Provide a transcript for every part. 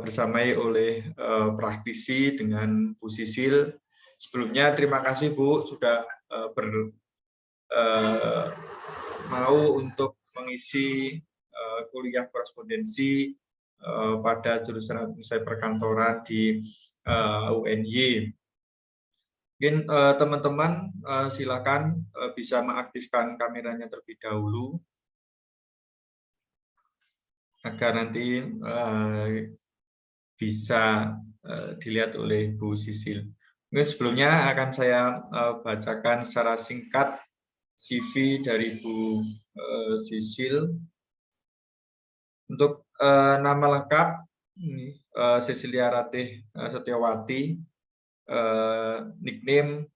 bersamai oleh praktisi dengan Bu Sisil. Sebelumnya terima kasih Bu sudah mau untuk mengisi kuliah korespondensi pada jurusan administrasi perkantoran di UNY. Mungkin teman-teman silakan bisa mengaktifkan kameranya terlebih dahulu agar nanti bisa dilihat oleh Bu Sisil. Mungkin sebelumnya akan saya bacakan secara singkat CV dari Bu Sisil. Untuk nama lengkap ini Cecilia Ratih Setiawati, nickname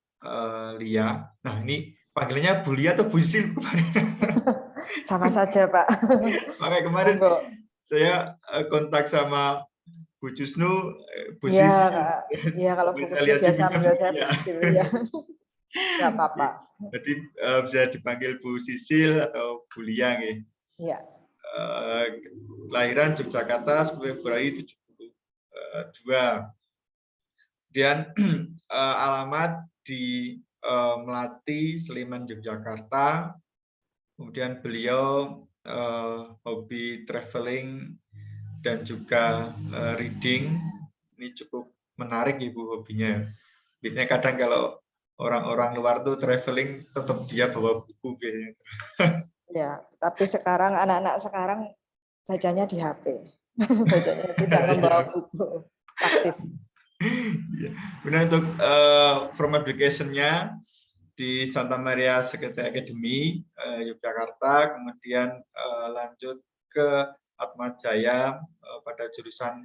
Lia. Nah ini panggilannya Bu Lia atau Bu Sisil kemarin? Sama saja Pak. Makanya kemarin saya kontak sama Bu Jusnu, Bu Sisil. Iya kalau Bu Jusnu biasa manggil saya Bu Sisil ya. Nggak apa-apa. Jadi bisa dipanggil Bu Sisil atau Bu Lia nih. Iya. Kelahiran Yogyakarta 10 Februari 72. Kemudian alamat di Melati, Sleman, Yogyakarta. Kemudian beliau hobi traveling dan juga reading. Ini cukup menarik Ibu hobinya. Biasanya kadang kalau orang-orang luar tuh traveling tetap dia bawa buku biasanya. Ya, tapi sekarang anak-anak sekarang bacanya di HP. Bacanya tidak membawa buku praktis. Kemudian untuk formal education-nya di Santa Maria Secretary Academy Yogyakarta, kemudian lanjut ke Atmajaya pada jurusan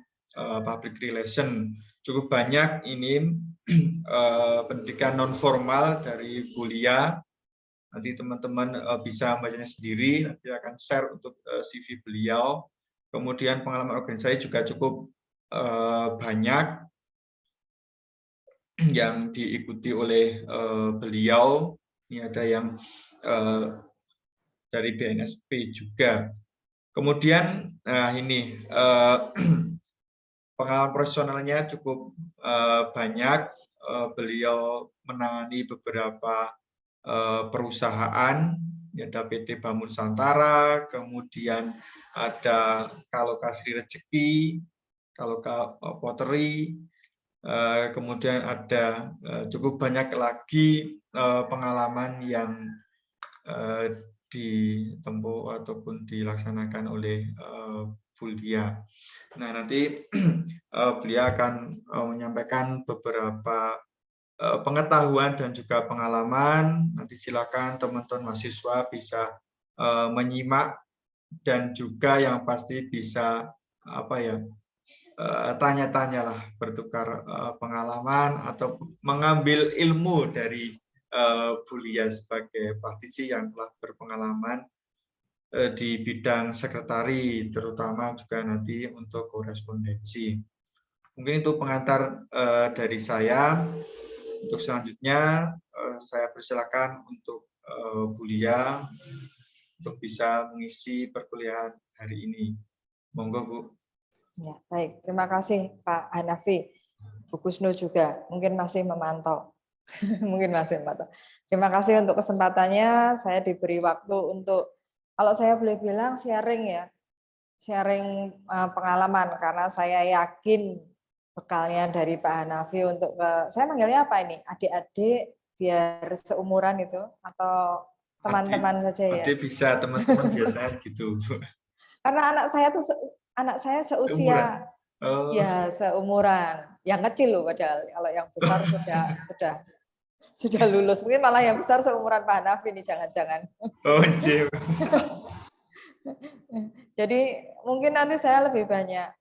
Public Relation. Cukup banyak ini pendidikan non formal dari kuliah. Nanti teman-teman bisa membacanya sendiri. Nanti akan share untuk CV beliau. Kemudian pengalaman organisasi juga cukup banyak yang diikuti oleh beliau. Ini ada yang dari BNSP juga. Kemudian ini pengalaman profesionalnya cukup banyak. Beliau menangani beberapa perusahaan, ada PT Bambu Nusantara, kemudian ada Kaloka Sri Rezeki, Kaloka Pottery. Kemudian ada cukup banyak lagi pengalaman yang ditempuh ataupun dilaksanakan oleh Bu Lia. Nah, nanti beliau akan menyampaikan beberapa pengetahuan dan juga pengalaman. Nanti silakan teman-teman mahasiswa bisa menyimak dan juga yang pasti bisa tanya-tanyalah, bertukar pengalaman atau mengambil ilmu dari Bu Lia sebagai praktisi yang telah berpengalaman di bidang sekretari, terutama juga nanti untuk korespondensi. Mungkin itu pengantar dari saya. Untuk selanjutnya saya persilakan untuk Bu Lia untuk bisa mengisi perkuliahan hari ini. Monggo Bu. Ya, baik. Terima kasih Pak Hanafi. Bu Kusnu juga mungkin masih memantau. Mungkin masih memantau. Terima kasih untuk kesempatannya. Saya diberi waktu untuk, kalau saya boleh bilang, sharing ya. Sharing pengalaman, karena saya yakin bekalnya dari Pak Hanafi untuk saya manggilnya apa ini? Adik-adik biar seumuran itu atau teman-teman saja ya? Adik bisa, teman-teman biasanya gitu. Karena anak saya seusia, ya seumuran. Yang kecil loh padahal, kalau yang besar sudah lulus. Mungkin malah yang besar seumuran Pak Hanafi nih, jangan-jangan. Oh, Jim. Jadi mungkin nanti saya lebih banyak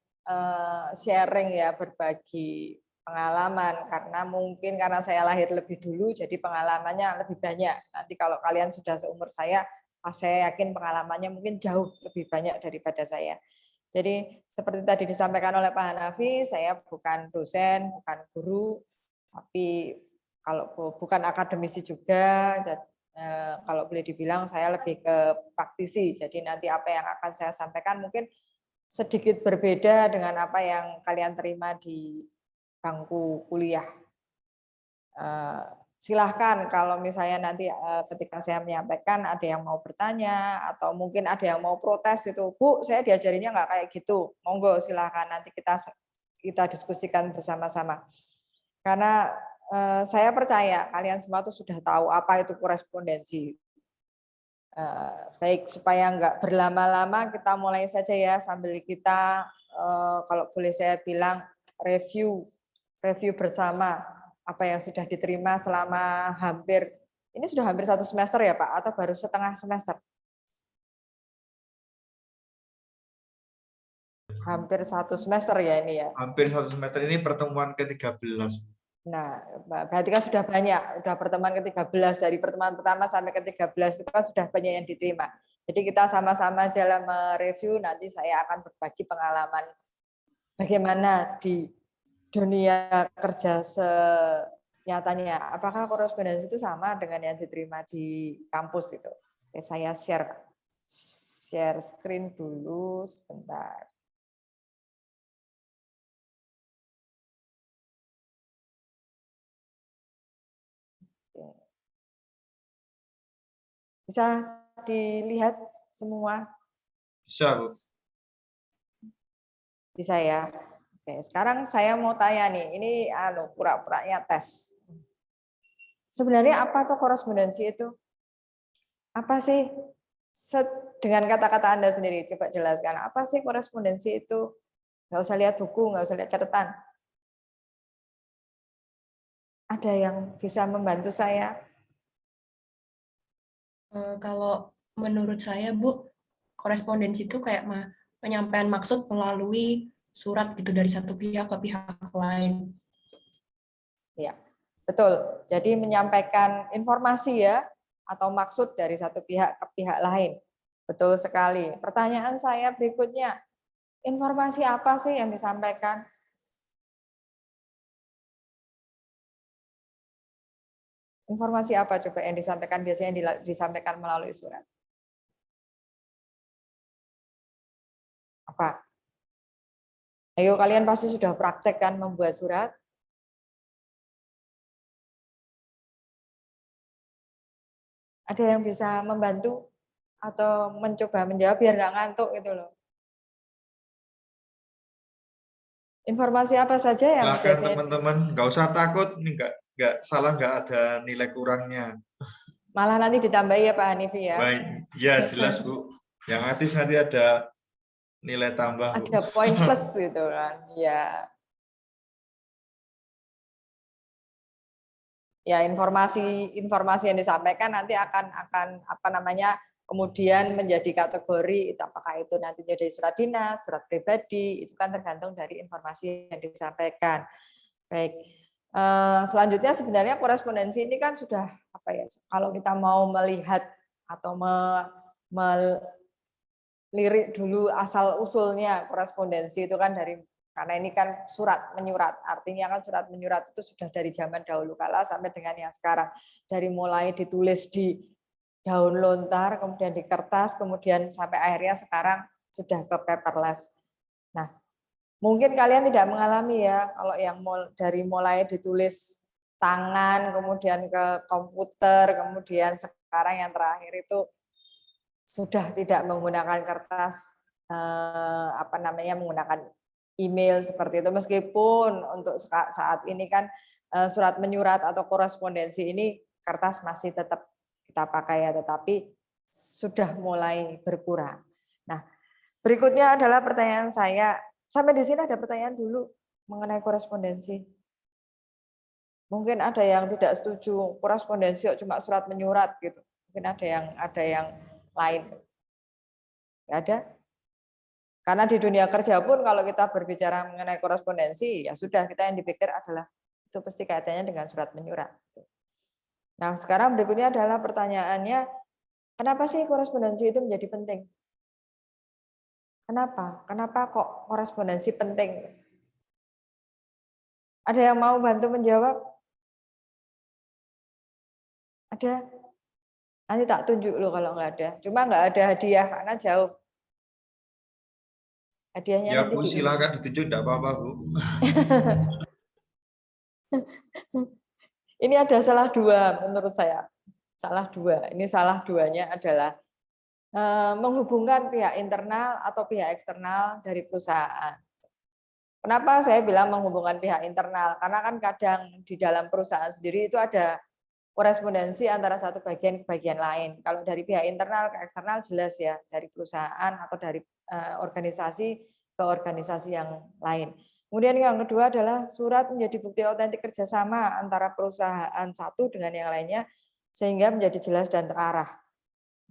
sharing ya, berbagi pengalaman, karena saya lahir lebih dulu, jadi pengalamannya lebih banyak. Nanti kalau kalian sudah seumur saya yakin pengalamannya mungkin jauh lebih banyak daripada saya. Jadi seperti tadi disampaikan oleh Pak Hanafi, saya bukan dosen, bukan guru, tapi kalau bukan akademisi juga. Kalau boleh dibilang saya lebih ke praktisi. Jadi nanti apa yang akan saya sampaikan mungkin sedikit berbeda dengan apa yang kalian terima di bangku kuliah. Silahkan kalau misalnya nanti ketika saya menyampaikan ada yang mau bertanya atau mungkin ada yang mau protes itu, Bu, saya diajarinya nggak kayak gitu. Monggo silahkan nanti kita diskusikan bersama-sama. Karena saya percaya kalian semua itu sudah tahu apa itu korespondensi. Baik, supaya nggak berlama-lama kita mulai saja ya sambil kita kalau boleh saya bilang review bersama apa yang sudah diterima selama ini sudah hampir 1 semester ya Pak, atau baru setengah semester? Hampir 1 semester ya ini ya. Hampir 1 semester, ini pertemuan ke-13. Nah, berarti kan sudah banyak, sudah pertemuan ke-13, dari pertemuan pertama sampai ke-13 itu kan sudah banyak yang diterima. Jadi kita sama-sama dalam mereview, nanti saya akan berbagi pengalaman bagaimana di dunia kerja senyatanya. Apakah korespondensi itu sama dengan yang diterima di kampus itu? Oke, saya share screen dulu sebentar. Bisa dilihat semua? Bisa, Bu. Bisa ya. Oke, sekarang saya mau tanya nih, ini pura-puranya tes. Sebenarnya apa tuh korespondensi itu? Apa sih? Dengan kata-kata Anda sendiri, coba jelaskan. Apa sih korespondensi itu? Nggak usah lihat buku, nggak usah lihat catatan. Ada yang bisa membantu saya? Kalau menurut saya, Bu, korespondensi itu kayak penyampaian maksud melalui surat gitu dari satu pihak ke pihak lain. Ya, betul. Jadi menyampaikan informasi ya, atau maksud dari satu pihak ke pihak lain. Betul sekali. Pertanyaan saya berikutnya, informasi apa sih yang disampaikan? Informasi apa coba yang disampaikan, biasanya disampaikan melalui surat? Apa? Ayo, kalian pasti sudah praktek kan membuat surat? Ada yang bisa membantu atau mencoba menjawab biar nggak ngantuk gitu loh. Informasi apa saja yang Silakan biasanya teman-teman, nggak usah takut, ini nggak salah, nggak ada nilai kurangnya. malah nanti ditambahi ya Pak Hanifi ya? Baik, ya jelas Bu. Yang aktif nanti ada nilai tambah, Bu. Ada poin plus gitu kan? Ya, ya informasi yang disampaikan nanti akan apa namanya kemudian menjadi kategori, apakah itu nanti jadi surat dinas, surat pribadi, itu kan tergantung dari informasi yang disampaikan. Baik, selanjutnya sebenarnya korespondensi ini kan sudah apa ya? Kalau kita mau melihat atau melirik dulu asal usulnya korespondensi itu kan dari karena ini kan surat menyurat, artinya kan surat menyurat itu sudah dari zaman dahulu kala sampai dengan yang sekarang, dari mulai ditulis di daun lontar, kemudian di kertas, kemudian sampai akhirnya sekarang sudah ke paperless. Nah, mungkin kalian tidak mengalami ya, kalau yang dari mulai ditulis tangan, kemudian ke komputer, kemudian sekarang yang terakhir itu sudah tidak menggunakan kertas, menggunakan email seperti itu, meskipun untuk saat ini kan surat menyurat atau korespondensi ini kertas masih tetap kita pakai ya, tetapi sudah mulai berkurang. Nah, berikutnya adalah pertanyaan saya, sampai di sini ada pertanyaan dulu mengenai korespondensi. Mungkin ada yang tidak setuju korespondensi cuma surat menyurat gitu. Mungkin ada yang lain. Nggak ada? Karena di dunia kerja pun kalau kita berbicara mengenai korespondensi, ya sudah, kita yang dipikir adalah itu pasti kaitannya dengan surat menyurat. Nah, sekarang berikutnya adalah pertanyaannya, kenapa sih korespondensi itu menjadi penting? Kenapa? Kenapa kok korespondensi penting? Ada yang mau bantu menjawab? Ada? Nanti tak tunjuk loh kalau nggak ada. Cuma nggak ada hadiah karena jauh. Hadiahnya Ya nanti Bu, silakan ditunjuk, tidak apa-apa Bu. Ini ada salah dua menurut saya. Salah dua. Ini salah duanya adalah menghubungkan pihak internal atau pihak eksternal dari perusahaan. Kenapa saya bilang menghubungkan pihak internal? Karena kan kadang di dalam perusahaan sendiri itu ada korespondensi antara satu bagian ke bagian lain. Kalau dari pihak internal ke eksternal jelas ya, dari perusahaan atau dari organisasi ke organisasi yang lain. Kemudian yang kedua adalah surat menjadi bukti otentik kerjasama antara perusahaan satu dengan yang lainnya sehingga menjadi jelas dan terarah.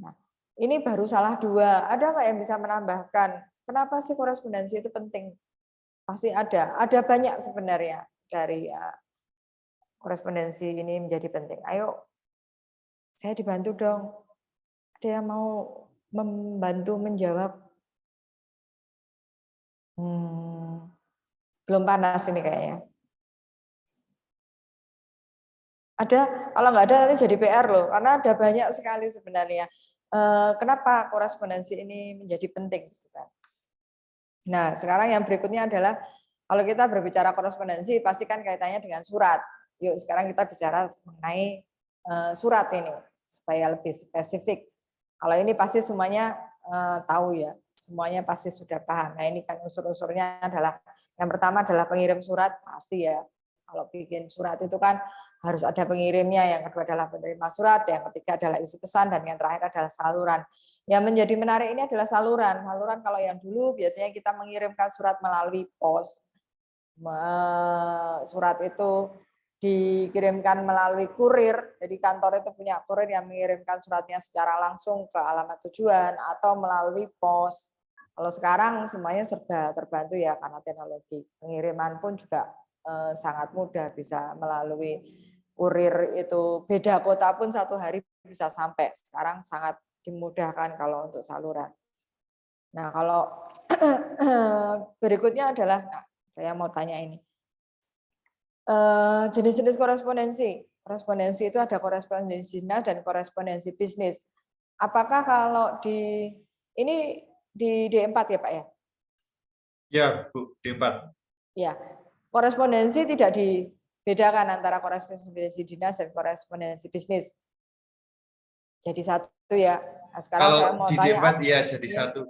Nah, ini baru salah dua. Ada nggak yang bisa menambahkan? Kenapa sih korespondensi itu penting? Pasti ada. Ada banyak sebenarnya dari korespondensi ini menjadi penting. Ayo, saya dibantu dong. Ada yang mau membantu menjawab? Belum panas ini kayaknya. Ada, kalau nggak ada nanti jadi PR loh, karena ada banyak sekali sebenarnya. Kenapa korespondensi ini menjadi penting? Nah, sekarang yang berikutnya adalah kalau kita berbicara korespondensi, pasti kan kaitannya dengan surat. Yuk, sekarang kita bicara mengenai surat ini, supaya lebih spesifik. Kalau ini pasti semuanya tahu ya, semuanya pasti sudah paham. Nah, ini kan unsur-unsurnya adalah, yang pertama adalah pengirim surat, pasti ya. Kalau bikin surat itu kan harus ada pengirimnya, yang kedua adalah penerima surat, yang ketiga adalah isi pesan, dan yang terakhir adalah saluran. Yang menjadi menarik ini adalah saluran. Saluran kalau yang dulu biasanya kita mengirimkan surat melalui pos. Surat itu dikirimkan melalui kurir, jadi kantor itu punya kurir yang mengirimkan suratnya secara langsung ke alamat tujuan atau melalui pos. Kalau sekarang semuanya serba terbantu ya karena teknologi. Pengiriman pun juga sangat mudah, bisa melalui kurir itu, beda kota pun satu hari bisa sampai. Sekarang sangat dimudahkan kalau untuk saluran. Nah, kalau berikutnya adalah, nah, saya mau tanya ini. Jenis-jenis korespondensi. Korespondensi itu ada korespondensi dinas dan korespondensi bisnis. Apakah kalau di ini di D4 ya Pak ya? Ya Bu, D4. Ya, korespondensi tidak dibedakan antara korespondensi dinas dan korespondensi bisnis. Jadi satu ya. Nah, sekarang saya Kalau mau di tanya. D4 ya jadi satu.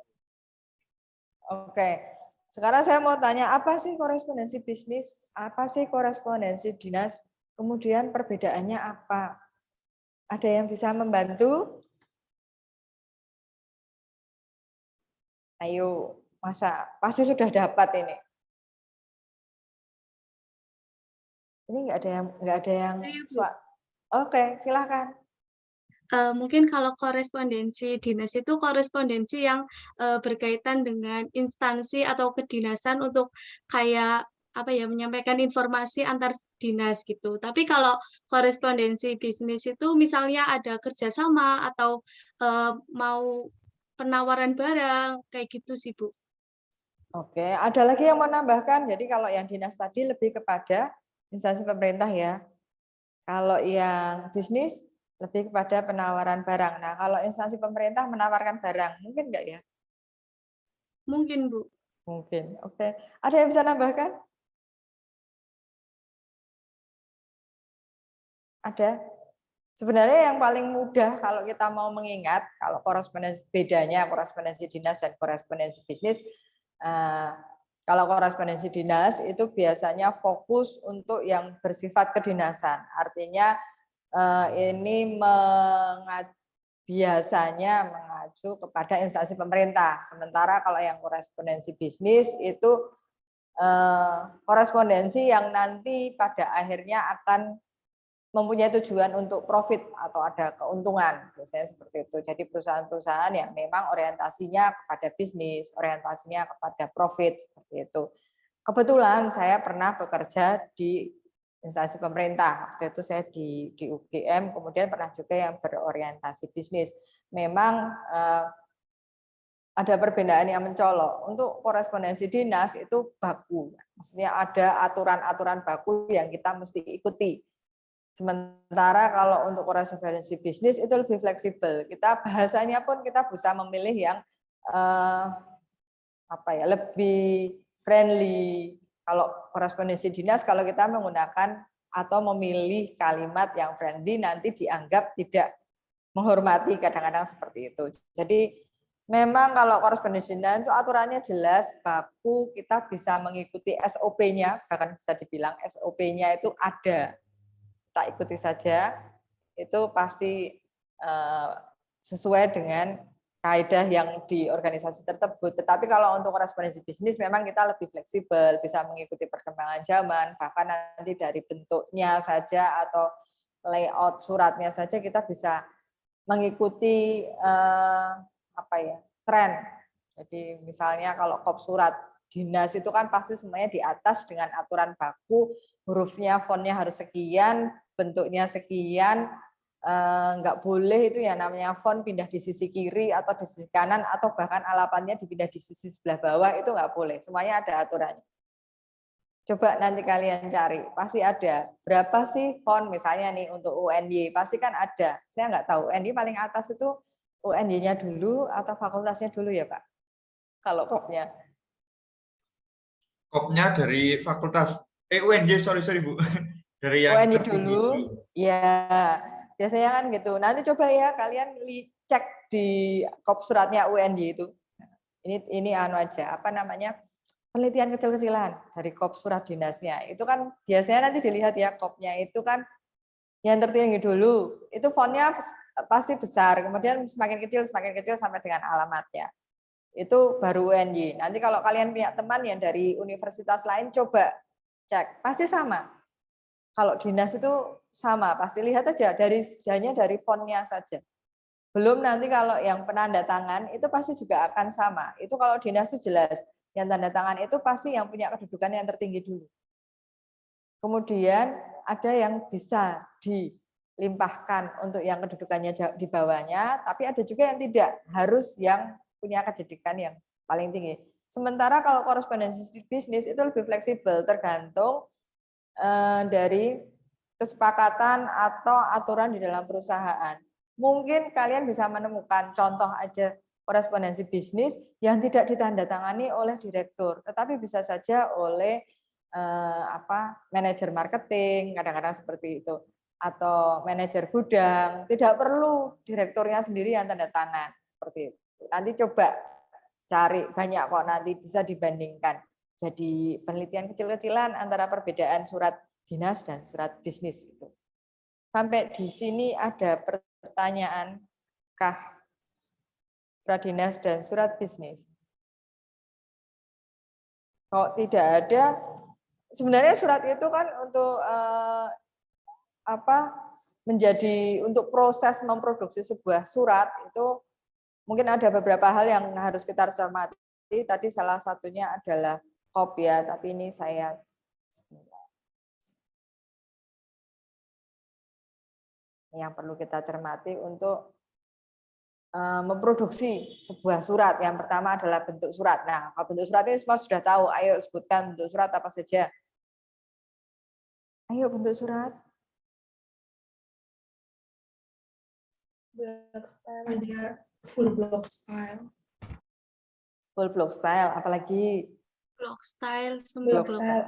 Oke. Sekarang saya mau tanya, apa sih korespondensi bisnis? Apa sih korespondensi dinas? Kemudian perbedaannya apa? Ada yang bisa membantu? Ayo, masa pasti sudah dapat ini. Ini nggak ada yang. Oke, silakan. Mungkin kalau korespondensi dinas itu korespondensi yang berkaitan dengan instansi atau kedinasan untuk kayak apa ya, menyampaikan informasi antar dinas gitu. Tapi kalau korespondensi bisnis itu misalnya ada kerjasama atau mau penawaran barang kayak gitu sih Bu. Oke, ada lagi yang mau menambahkan. Jadi kalau yang dinas tadi lebih kepada instansi pemerintah ya. Kalau yang bisnis lebih kepada penawaran barang. Nah, kalau instansi pemerintah menawarkan barang, mungkin enggak ya? Mungkin Bu. Mungkin. Oke. Ada yang bisa nambahkan? Ada? Sebenarnya yang paling mudah kalau kita mau mengingat, kalau korespondensi bedanya korespondensi dinas dan korespondensi bisnis, kalau korespondensi dinas itu biasanya fokus untuk yang bersifat kedinasan. Artinya ini biasanya mengacu kepada instansi pemerintah. Sementara kalau yang korespondensi bisnis itu korespondensi yang nanti pada akhirnya akan mempunyai tujuan untuk profit atau ada keuntungan, biasanya seperti itu. Jadi perusahaan-perusahaan yang memang orientasinya kepada bisnis, orientasinya kepada profit, seperti itu. Kebetulan saya pernah bekerja di instansi pemerintah, waktu itu saya di UGM, kemudian pernah juga yang berorientasi bisnis. Memang ada perbedaan yang mencolok. Untuk korespondensi dinas itu baku, maksudnya ada aturan-aturan baku yang kita mesti ikuti. Sementara kalau untuk korespondensi bisnis itu lebih fleksibel. Kita bahasanya pun kita bisa memilih yang lebih friendly. Kalau korespondensi dinas, kalau kita menggunakan atau memilih kalimat yang friendly, nanti dianggap tidak menghormati, kadang-kadang seperti itu. Jadi memang kalau korespondensi dinas itu aturannya jelas, baku, kita bisa mengikuti SOP-nya, bahkan bisa dibilang SOP-nya itu ada. Kita ikuti saja, itu pasti sesuai dengan kaidah yang di organisasi tersebut. Tetapi kalau untuk korespondensi bisnis memang kita lebih fleksibel, bisa mengikuti perkembangan zaman, bahkan nanti dari bentuknya saja atau layout suratnya saja kita bisa mengikuti tren. Jadi misalnya kalau kop surat dinas itu kan pasti semuanya di atas dengan aturan baku, hurufnya, fontnya harus sekian, bentuknya sekian, nggak boleh itu ya namanya font pindah di sisi kiri atau di sisi kanan atau bahkan alapannya dipindah di sisi sebelah bawah, itu nggak boleh, semuanya ada aturannya. Coba nanti kalian cari, pasti ada berapa sih font misalnya nih untuk UNY, pasti kan ada. Saya nggak tahu UNY paling atas itu UNY-nya dulu atau fakultasnya dulu ya Pak, kalau kopnya. Kopnya dari fakultas UNJ, sorry Bu. Dari yang UNY tertinggi dulu, dulu. ya biasanya kan gitu. Nanti coba ya kalian cek di kop suratnya UNY itu. Ini aja, penelitian kecil-kecilan dari kop surat dinasnya. Itu kan biasanya nanti dilihat ya kopnya itu kan yang tertinggi dulu. Itu fontnya pasti besar, kemudian semakin kecil sampai dengan alamatnya. Itu baru UNY. Nanti kalau kalian punya teman yang dari universitas lain, coba cek, pasti sama. Kalau dinas itu sama, pasti lihat aja hanya dari fontnya saja. Belum nanti kalau yang penanda tangan itu pasti juga akan sama. Itu kalau dinas itu jelas, yang tanda tangan itu pasti yang punya kedudukan yang tertinggi dulu. Kemudian ada yang bisa dilimpahkan untuk yang kedudukannya di bawahnya, tapi ada juga yang tidak, harus yang punya kedudukan yang paling tinggi. Sementara kalau korespondensi bisnis itu lebih fleksibel, tergantung dari kesepakatan atau aturan di dalam perusahaan. Mungkin kalian bisa menemukan contoh aja korespondensi bisnis yang tidak ditandatangani oleh direktur, tetapi bisa saja oleh manajer marketing, kadang-kadang seperti itu, atau manajer gudang. Tidak perlu direkturnya sendiri yang tanda tangan seperti itu. Nanti coba cari, banyak kok nanti bisa dibandingkan. Jadi penelitian kecil-kecilan antara perbedaan surat dinas dan surat bisnis itu. Sampai di sini ada pertanyaan kah surat dinas dan surat bisnis? Kok tidak ada? Sebenarnya surat itu kan untuk menjadi untuk proses memproduksi sebuah surat itu mungkin ada beberapa hal yang harus kita cermati. Tadi salah satunya adalah kop ya, tapi ini saya yang perlu kita cermati untuk memproduksi sebuah surat. Yang pertama adalah bentuk surat. Nah, kalau bentuk surat ini semua sudah tahu. Ayo sebutkan bentuk surat apa saja. Ayo bentuk surat. Ada full block style. Full block style, apalagi? Block style, semi block style.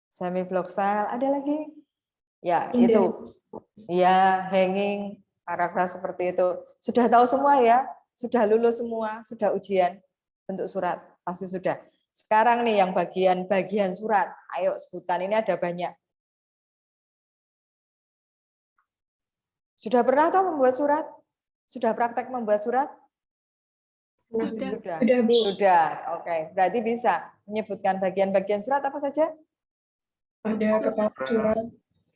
Semi block style, ada lagi? Ya, itu. Ya, hanging, paragraf seperti itu. Sudah tahu semua ya? Sudah lulus semua, sudah ujian bentuk surat, pasti sudah. Sekarang nih yang bagian surat, ayo sebutkan, ini ada banyak. Sudah pernah tahu membuat surat? Sudah praktek membuat surat? Sudah. Oke, berarti bisa menyebutkan bagian-bagian surat apa saja? Ada kepala surat,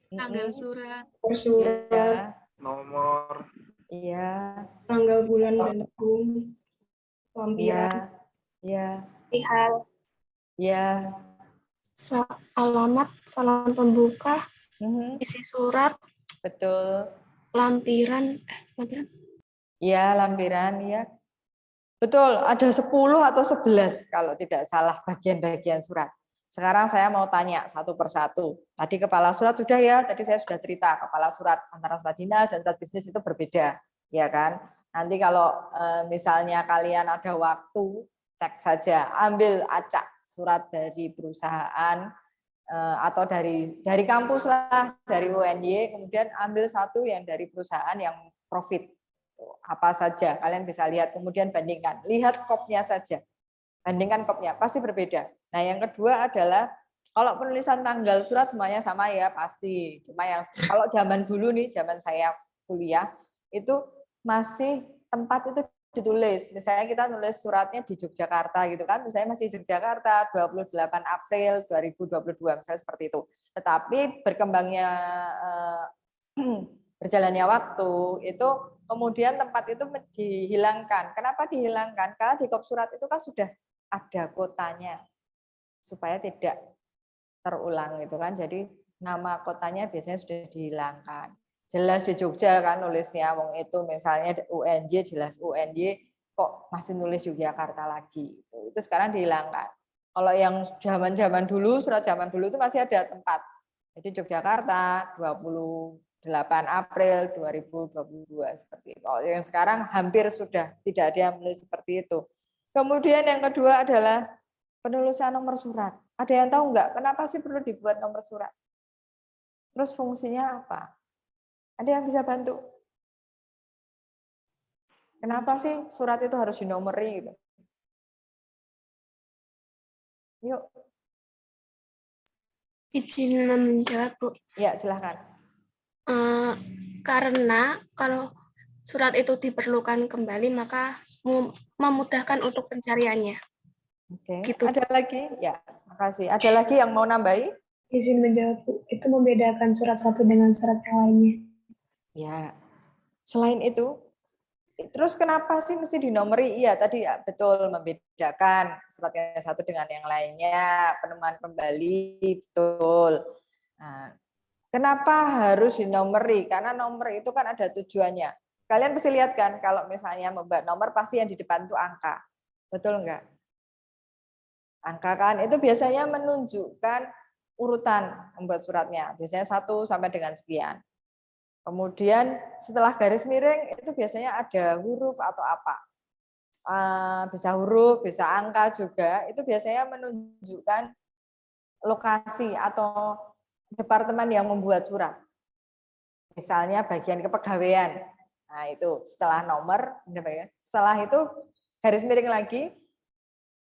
tanggal surat, surat, Nomor. Iya. tanggal bulan dan tahun, lampiran, iya, perihal, iya, alamat, salam pembuka, isi surat, betul. lampiran, Iya, lampiran, iya. Betul, ada 10 atau 11 kalau tidak salah bagian-bagian surat. Sekarang saya mau tanya satu persatu. Tadi kepala surat sudah ya, tadi saya sudah cerita kepala surat antara surat dinas dan surat bisnis itu berbeda, ya kan? Nanti kalau misalnya kalian ada waktu, cek saja, ambil acak surat dari perusahaan atau dari kampus lah, dari UNY, kemudian ambil satu yang dari perusahaan yang profit. Apa saja, kalian bisa lihat, kemudian bandingkan. Lihat kopnya saja, bandingkan kopnya, pasti berbeda. Nah, yang kedua adalah, kalau penulisan tanggal surat semuanya sama ya, pasti. Cuma yang kalau zaman dulu nih, zaman saya kuliah, itu masih tempat itu ditulis. Misalnya kita nulis suratnya di Yogyakarta gitu kan, misalnya masih Yogyakarta 28 April 2022 misalnya seperti itu. Tetapi berkembangnya berjalannya waktu itu kemudian tempat itu dihilangkan. Kenapa dihilangkan? Karena di kop surat itu kan sudah ada kotanya supaya tidak terulang gitu kan. Jadi nama kotanya biasanya sudah dihilangkan. Jelas di Jogja kan nulisnya, wong itu misalnya UNJ jelas UNY, kok masih nulis Yogyakarta lagi. Itu sekarang dihilangkan. Kalau yang zaman-zaman dulu, surat zaman dulu itu masih ada tempat. Jadi Yogyakarta 28 April 2022 seperti itu. Kalau yang sekarang hampir sudah tidak ada yang menulis seperti itu. Kemudian yang kedua adalah penulisan nomor surat. Ada yang tahu nggak kenapa sih perlu dibuat nomor surat? Terus fungsinya apa? Ada yang bisa bantu? Kenapa sih surat itu harus dinomori gitu? Yuk. Izin menjawab, Bu. Ya, silahkan. Karena kalau surat itu diperlukan kembali, maka memudahkan untuk pencariannya. Oke. Gitu. Ada lagi? Ya, makasih. Ada lagi yang mau nambahi? Izin menjawab, Bu. Itu membedakan surat satu dengan surat yang lainnya. Ya. Selain itu, terus kenapa sih mesti dinomori? Iya, tadi ya, betul membedakan surat yang satu dengan yang lainnya, penemuan kembali, betul. Nah, kenapa harus dinomori? Karena nomor itu kan ada tujuannya. Kalian pasti lihat kan, kalau misalnya membuat nomor, pasti yang di depan itu angka. Betul enggak? Angka kan, itu biasanya menunjukkan urutan membuat suratnya. Biasanya 1 sampai dengan sekian. Kemudian setelah garis miring itu biasanya ada huruf atau apa. Bisa huruf, bisa angka juga. Itu biasanya menunjukkan lokasi atau departemen yang membuat surat. Misalnya bagian kepegawaian. Nah itu setelah nomor, setelah itu garis miring lagi,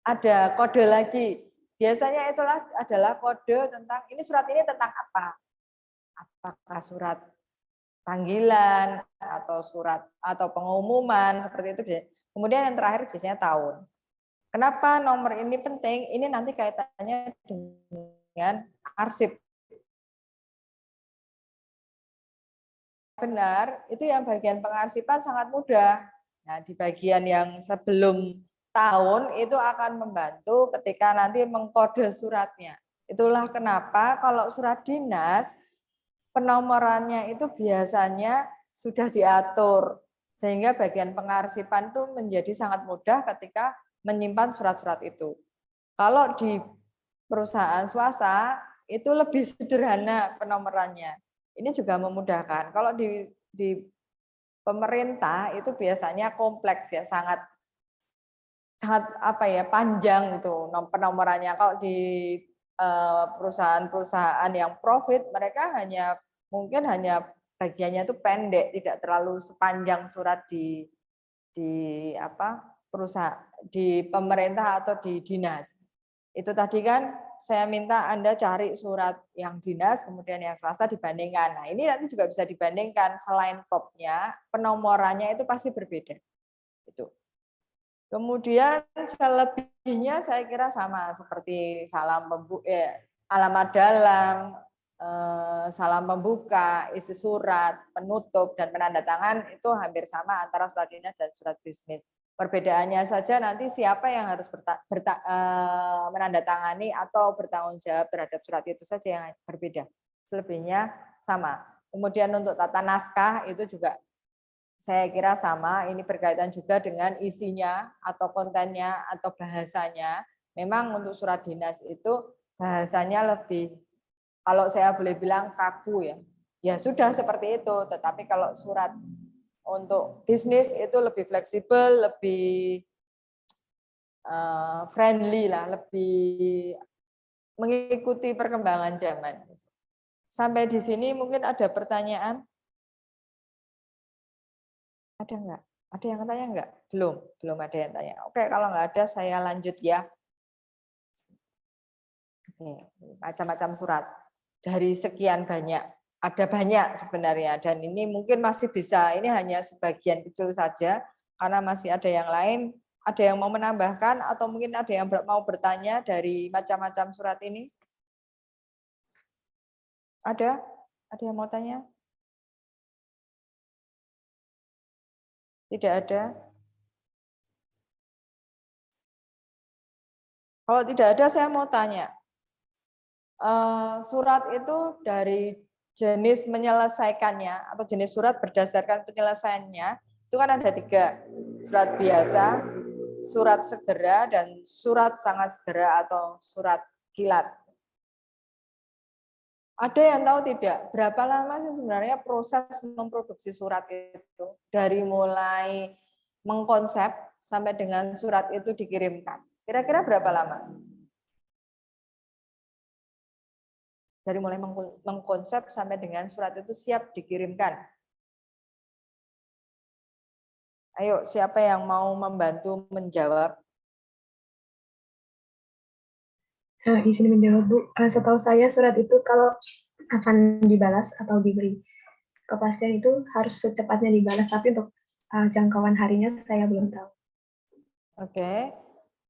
ada kode lagi. Biasanya itulah adalah kode tentang, ini surat ini tentang apa? Apakah surat panggilan atau surat atau pengumuman seperti itu. Kemudian yang terakhir biasanya tahun. Kenapa nomor ini penting? Ini nanti kaitannya dengan arsip. Benar, itu yang bagian pengarsipan sangat mudah. Nah, di bagian yang sebelum tahun itu akan membantu ketika nanti mengkode suratnya. Itulah kenapa kalau surat dinas penomorannya itu biasanya sudah diatur, sehingga bagian pengarsipan itu menjadi sangat mudah ketika menyimpan surat-surat itu. Kalau di perusahaan swasta itu lebih sederhana penomorannya. Ini juga memudahkan. Kalau di pemerintah itu biasanya kompleks ya, sangat apa ya, panjang itu penomorannya. Kalau di perusahaan-perusahaan yang profit, mereka mungkin hanya bagiannya itu pendek, tidak terlalu sepanjang surat di perusahaan, di pemerintah atau di dinas. Itu tadi kan saya minta Anda cari surat yang dinas, kemudian yang swasta dibandingkan. Nah ini nanti juga bisa dibandingkan, selain kopnya, penomorannya itu pasti berbeda. Itu. Kemudian selebihnya saya kira sama seperti alamat dalam, salam pembuka, isi surat, penutup, dan penandatangan itu hampir sama antara surat dinas dan surat bisnis. Perbedaannya saja nanti siapa yang harus menandatangani atau bertanggung jawab terhadap surat itu saja yang berbeda. Selebihnya sama. Kemudian untuk tata naskah itu juga saya kira sama, ini berkaitan juga dengan isinya atau kontennya atau bahasanya. Memang untuk surat dinas itu bahasanya lebih, kalau saya boleh bilang kaku ya. Ya sudah seperti itu, tetapi kalau surat untuk bisnis itu lebih fleksibel, lebih friendly lah, lebih mengikuti perkembangan zaman. Sampai di sini mungkin ada pertanyaan? Ada enggak? Ada yang tanya enggak? Belum ada yang tanya. Oke, kalau enggak ada saya lanjut ya. Oke, macam-macam surat. Dari sekian banyak, ada banyak sebenarnya, dan ini mungkin masih bisa, ini hanya sebagian kecil saja, karena masih ada yang lain. Ada yang mau menambahkan atau mungkin ada yang mau bertanya dari macam-macam surat ini? Ada? Ada yang mau tanya? Tidak ada? Kalau tidak ada, saya mau tanya. Surat itu dari jenis menyelesaikannya atau jenis surat berdasarkan penyelesaiannya itu kan ada 3, surat biasa, surat segera, dan surat sangat segera atau surat kilat. Ada yang tahu tidak berapa lama sih sebenarnya proses memproduksi surat itu dari mulai mengkonsep sampai dengan surat itu dikirimkan? Kira-kira berapa lama? Dari mulai mengkonsep sampai dengan surat itu siap dikirimkan. Ayo, siapa yang mau membantu menjawab? Izin menjawab, Bu. Setahu saya surat itu kalau akan dibalas atau diberi kepastian itu harus secepatnya dibalas, tapi untuk jangkauan harinya saya belum tahu. Oke.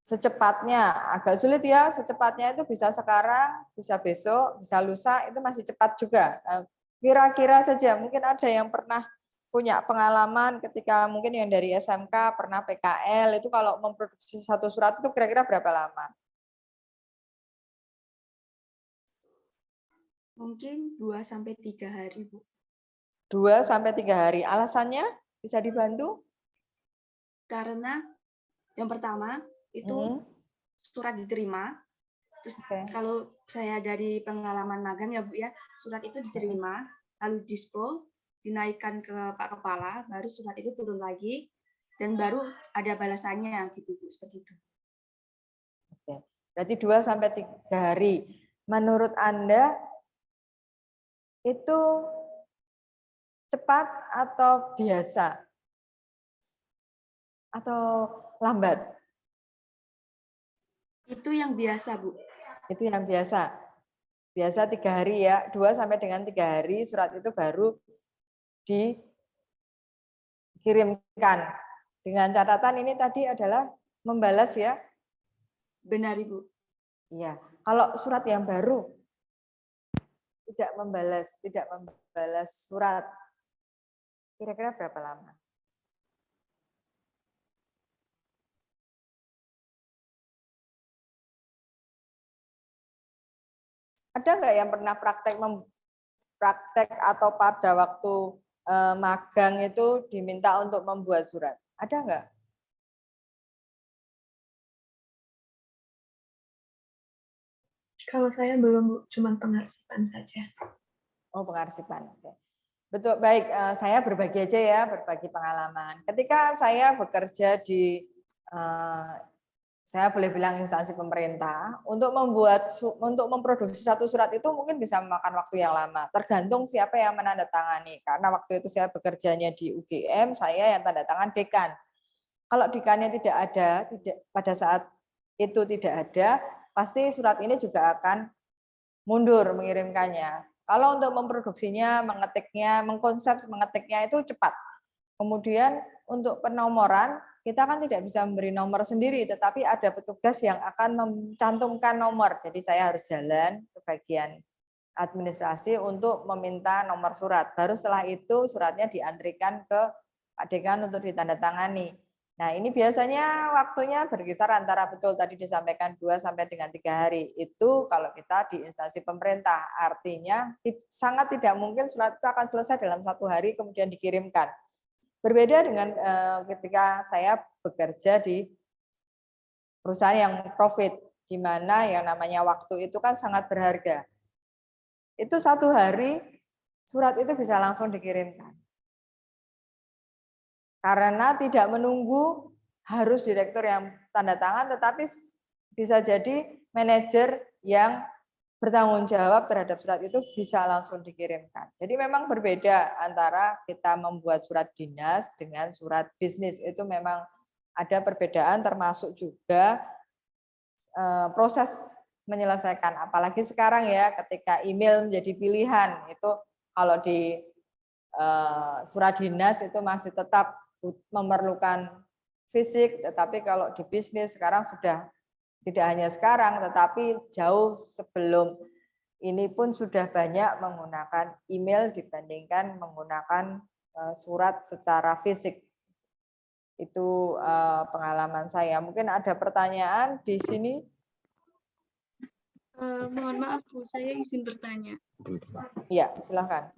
Secepatnya agak sulit ya, secepatnya itu bisa sekarang, bisa besok, bisa lusa, itu masih cepat juga. Kira-kira saja, mungkin ada yang pernah punya pengalaman ketika mungkin yang dari SMK pernah PKL, itu kalau memproduksi satu surat itu kira-kira berapa lama? Mungkin 2-3 hari, Bu. 2-3 hari. Alasannya bisa dibantu? Karena yang pertama itu surat diterima. Terus kalau saya dari pengalaman magang ya Bu ya, surat itu diterima, lalu dispo, dinaikkan ke Pak Kepala, baru surat itu turun lagi, dan baru ada balasannya gitu Bu, seperti itu. Oke. Berarti 2-3 hari. Menurut Anda itu cepat atau biasa? Atau lambat? Itu yang biasa, Bu. Itu yang biasa. Biasa 3 hari ya, 2-3 hari surat itu baru dikirimkan. Dengan catatan ini tadi adalah membalas ya? Benar, Ibu. Iya. Kalau surat yang baru tidak membalas surat, kira-kira berapa lama? Ada nggak yang pernah praktek atau pada waktu magang itu diminta untuk membuat surat? Ada nggak? Kalau saya belum, cuma pengarsipan saja. Oh, pengarsipan. Oke. Betul, baik. Saya berbagi aja ya, berbagi pengalaman. Ketika saya bekerja di saya boleh bilang instansi pemerintah, untuk memproduksi satu surat itu mungkin bisa memakan waktu yang lama, tergantung siapa yang menandatangani. Karena waktu itu saya bekerjanya di UGM, saya yang tanda tangan dekan. Kalau dekannya tidak ada, pada saat itu tidak ada, pasti surat ini juga akan mundur mengirimkannya. Kalau untuk memproduksinya, mengetiknya, mengkonsep mengetiknya itu cepat. Kemudian untuk penomoran, kita kan tidak bisa memberi nomor sendiri, tetapi ada petugas yang akan mencantumkan nomor. Jadi saya harus jalan ke bagian administrasi untuk meminta nomor surat. Baru setelah itu suratnya diantrikan ke Pak Dekan untuk ditandatangani. Nah, ini biasanya waktunya berkisar antara betul tadi disampaikan 2-3 hari. Itu kalau kita di instansi pemerintah, artinya sangat tidak mungkin surat itu akan selesai dalam 1 hari kemudian dikirimkan. Berbeda dengan ketika saya bekerja di perusahaan yang profit, di mana yang namanya waktu itu kan sangat berharga. Itu 1 hari surat itu bisa langsung dikirimkan. Karena tidak menunggu harus direktur yang tanda tangan, tetapi bisa jadi manajer yang bertanggung jawab terhadap surat itu bisa langsung dikirimkan. Jadi memang berbeda antara kita membuat surat dinas dengan surat bisnis. Itu memang ada perbedaan, termasuk juga proses menyelesaikan. Apalagi sekarang ya, ketika email menjadi pilihan, itu kalau di surat dinas itu masih tetap memerlukan fisik, tetapi kalau di bisnis sekarang sudah tidak hanya sekarang, tetapi jauh sebelum ini pun sudah banyak menggunakan email dibandingkan menggunakan surat secara fisik. Itu pengalaman saya. Mungkin ada pertanyaan di sini. Mohon maaf Bu, saya izin bertanya. Iya, silakan.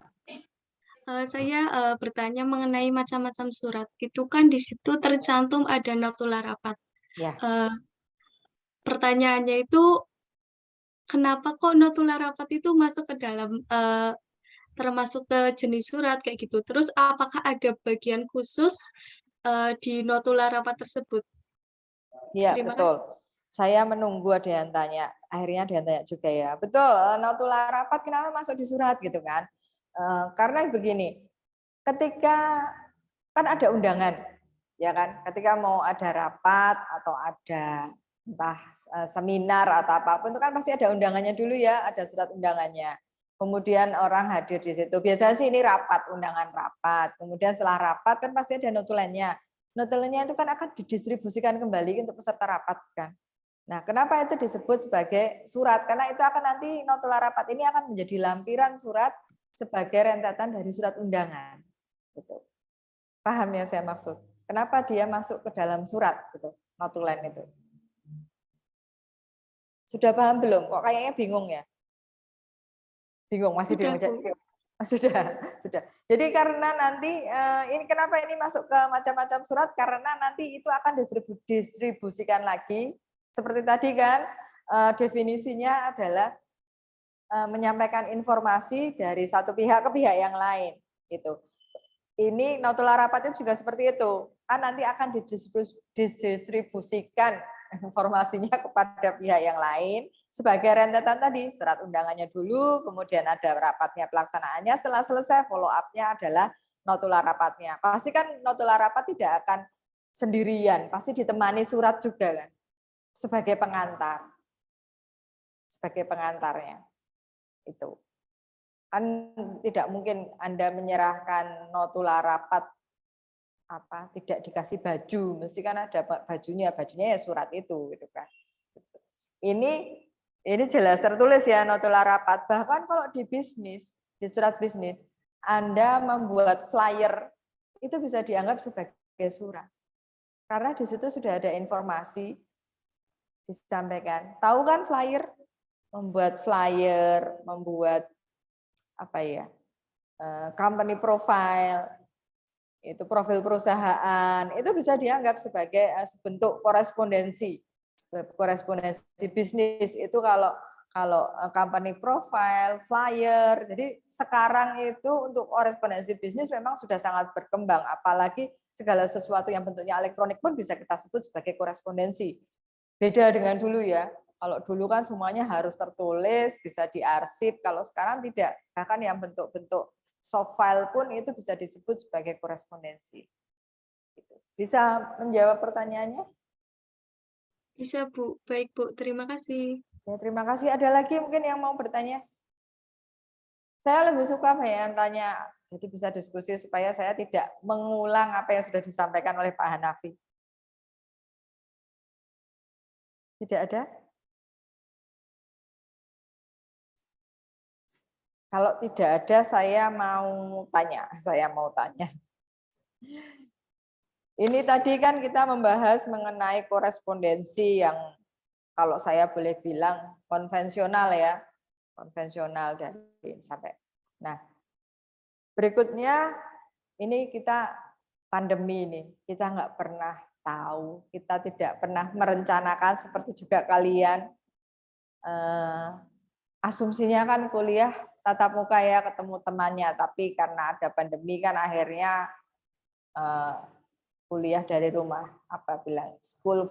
Saya bertanya mengenai macam-macam surat. Itu kan di situ tercantum ada notula rapat. Ya. Pertanyaannya itu, kenapa kok notula rapat itu masuk ke dalam termasuk ke jenis surat kayak gitu? Terus apakah ada bagian khusus di notula rapat tersebut? Iya, Terima betul. kasih. Saya menunggu ada yang tanya. Akhirnya ada yang tanya juga ya. Betul, notula rapat kenapa masuk di surat gitu kan? Karena begini, ketika kan ada undangan, ya kan? Ketika mau ada rapat atau ada entah seminar atau apapun itu kan pasti ada undangannya dulu ya, ada surat undangannya. Kemudian orang hadir di situ. Biasanya sih ini rapat, undangan rapat. Kemudian setelah rapat kan pasti ada notulennya. Notulennya itu kan akan didistribusikan kembali untuk peserta rapat kan. Nah, kenapa itu disebut sebagai surat? Karena itu akan nanti notula rapat ini akan menjadi lampiran surat sebagai rentetan dari surat undangan. Gitu. Paham yang saya maksud? Kenapa dia masuk ke dalam surat gitu, notulen itu? Sudah paham belum? Kok kayaknya bingung ya? Bingung, masih bingung. Sudah. Jadi karena nanti ini kenapa ini masuk ke macam-macam surat? Karena nanti itu akan distribusikan lagi. Seperti tadi kan definisinya adalah menyampaikan informasi dari satu pihak ke pihak yang lain. Gitu. Ini notula rapat itu juga seperti itu. Kan nanti akan didistribusikan informasinya kepada pihak yang lain sebagai rentetan tadi, surat undangannya dulu, kemudian ada rapatnya pelaksanaannya, setelah selesai follow up-nya adalah notula rapatnya. Pasti kan notula rapat tidak akan sendirian, pasti ditemani surat juga kan, sebagai pengantar. Sebagai pengantarnya. Itu. Kan tidak mungkin Anda menyerahkan notula rapat tidak dikasih baju, mesti kan ada bajunya ya surat itu gitu kan. Ini jelas tertulis ya notula rapat. Bahkan kalau di bisnis, di surat bisnis, Anda membuat flyer itu bisa dianggap sebagai surat. Karena di situ sudah ada informasi disampaikan. Tahu kan flyer? Membuat flyer, membuat company profile, itu profil perusahaan, itu bisa dianggap sebagai bentuk korespondensi bisnis. Itu kalau company profile, flyer. Jadi sekarang itu untuk korespondensi bisnis memang sudah sangat berkembang, apalagi segala sesuatu yang bentuknya elektronik pun bisa kita sebut sebagai korespondensi. Beda dengan dulu ya. Kalau dulu kan semuanya harus tertulis, bisa diarsip. Kalau sekarang tidak. Bahkan yang bentuk-bentuk soft file pun itu bisa disebut sebagai korespondensi. Bisa menjawab pertanyaannya? Bisa Bu. Baik Bu, terima kasih. Ya, terima kasih. Ada lagi mungkin yang mau bertanya? Saya lebih suka yang tanya, jadi bisa diskusi supaya saya tidak mengulang apa yang sudah disampaikan oleh Pak Hanafi. Tidak ada? Kalau tidak ada, saya mau tanya. Ini tadi kan kita membahas mengenai korespondensi yang kalau saya boleh bilang konvensional ya, konvensional dari sampai. Nah, berikutnya ini kita pandemi ini, kita nggak pernah tahu, kita tidak pernah merencanakan seperti juga kalian. Asumsinya kan kuliah tatap muka ya, ketemu temannya, tapi karena ada pandemi kan akhirnya kuliah dari rumah, apa bilang, school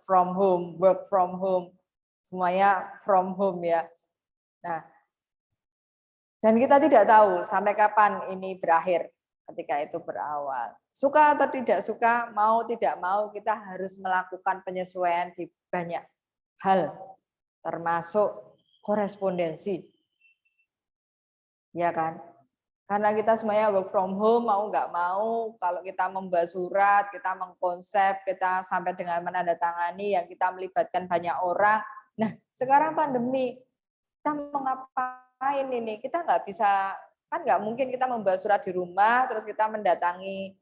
from home, work from home, semuanya from home ya. Nah, dan kita tidak tahu sampai kapan ini berakhir ketika itu berawal. Suka atau tidak suka, mau tidak mau, kita harus melakukan penyesuaian di banyak hal, termasuk korespondensi. Ya kan? Karena kita semuanya work from home, mau nggak mau, kalau kita membuat surat, kita mengkonsep, kita sampai dengan menandatangani, yang kita melibatkan banyak orang. Nah, sekarang pandemi, kita mau ngapain ini? Kita nggak bisa, kan nggak mungkin kita membuat surat di rumah, terus kita mendatangi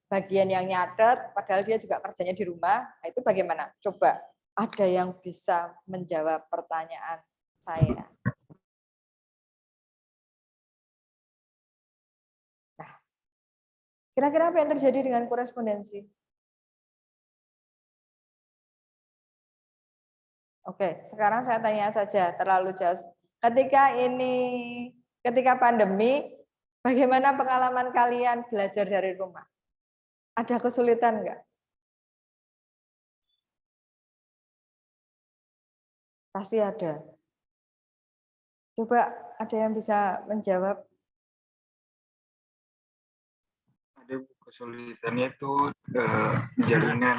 bagian yang nyatet, padahal dia juga kerjanya di rumah. Nah, itu bagaimana? Coba, ada yang bisa menjawab pertanyaan saya? Kira-kira apa yang terjadi dengan korespondensi? Oke, sekarang saya tanya saja, terlalu jauh. Ketika pandemi, bagaimana pengalaman kalian belajar dari rumah? Ada kesulitan enggak? Pasti ada. Coba ada yang bisa menjawab? Ada kesulitannya itu jaringan.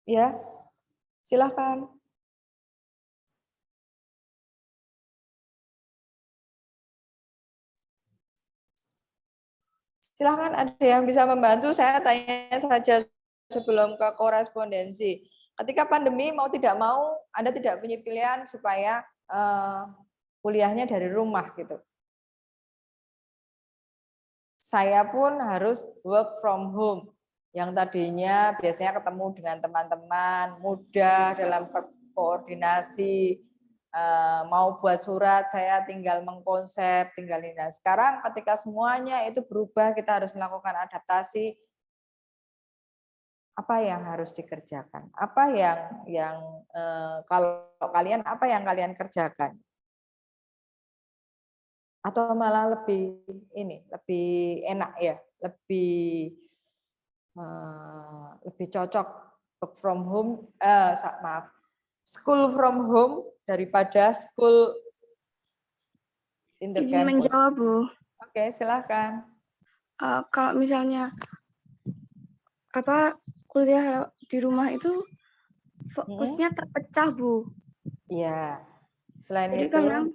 Ya, silakan. Silakan, ada yang bisa membantu. Saya tanya saja sebelum ke korespondensi. Ketika pandemi mau tidak mau, Anda tidak punya pilihan supaya kuliahnya dari rumah gitu. Saya pun harus work from home. Yang tadinya biasanya ketemu dengan teman-teman, mudah dalam koordinasi, mau buat surat, saya tinggal mengkonsep, tinggal ini. Nah, sekarang ketika semuanya itu berubah, kita harus melakukan adaptasi. Apa yang harus dikerjakan? Apa yang kalau kalian, apa yang kalian kerjakan? Atau malah lebih enak ya, lebih cocok work from home, school from home daripada school in the Izin campus. menjawab, Bu. Oke, silakan. Kalau misalnya kuliah di rumah itu fokusnya terpecah, Bu. Iya. Selain Jadi itu, kadang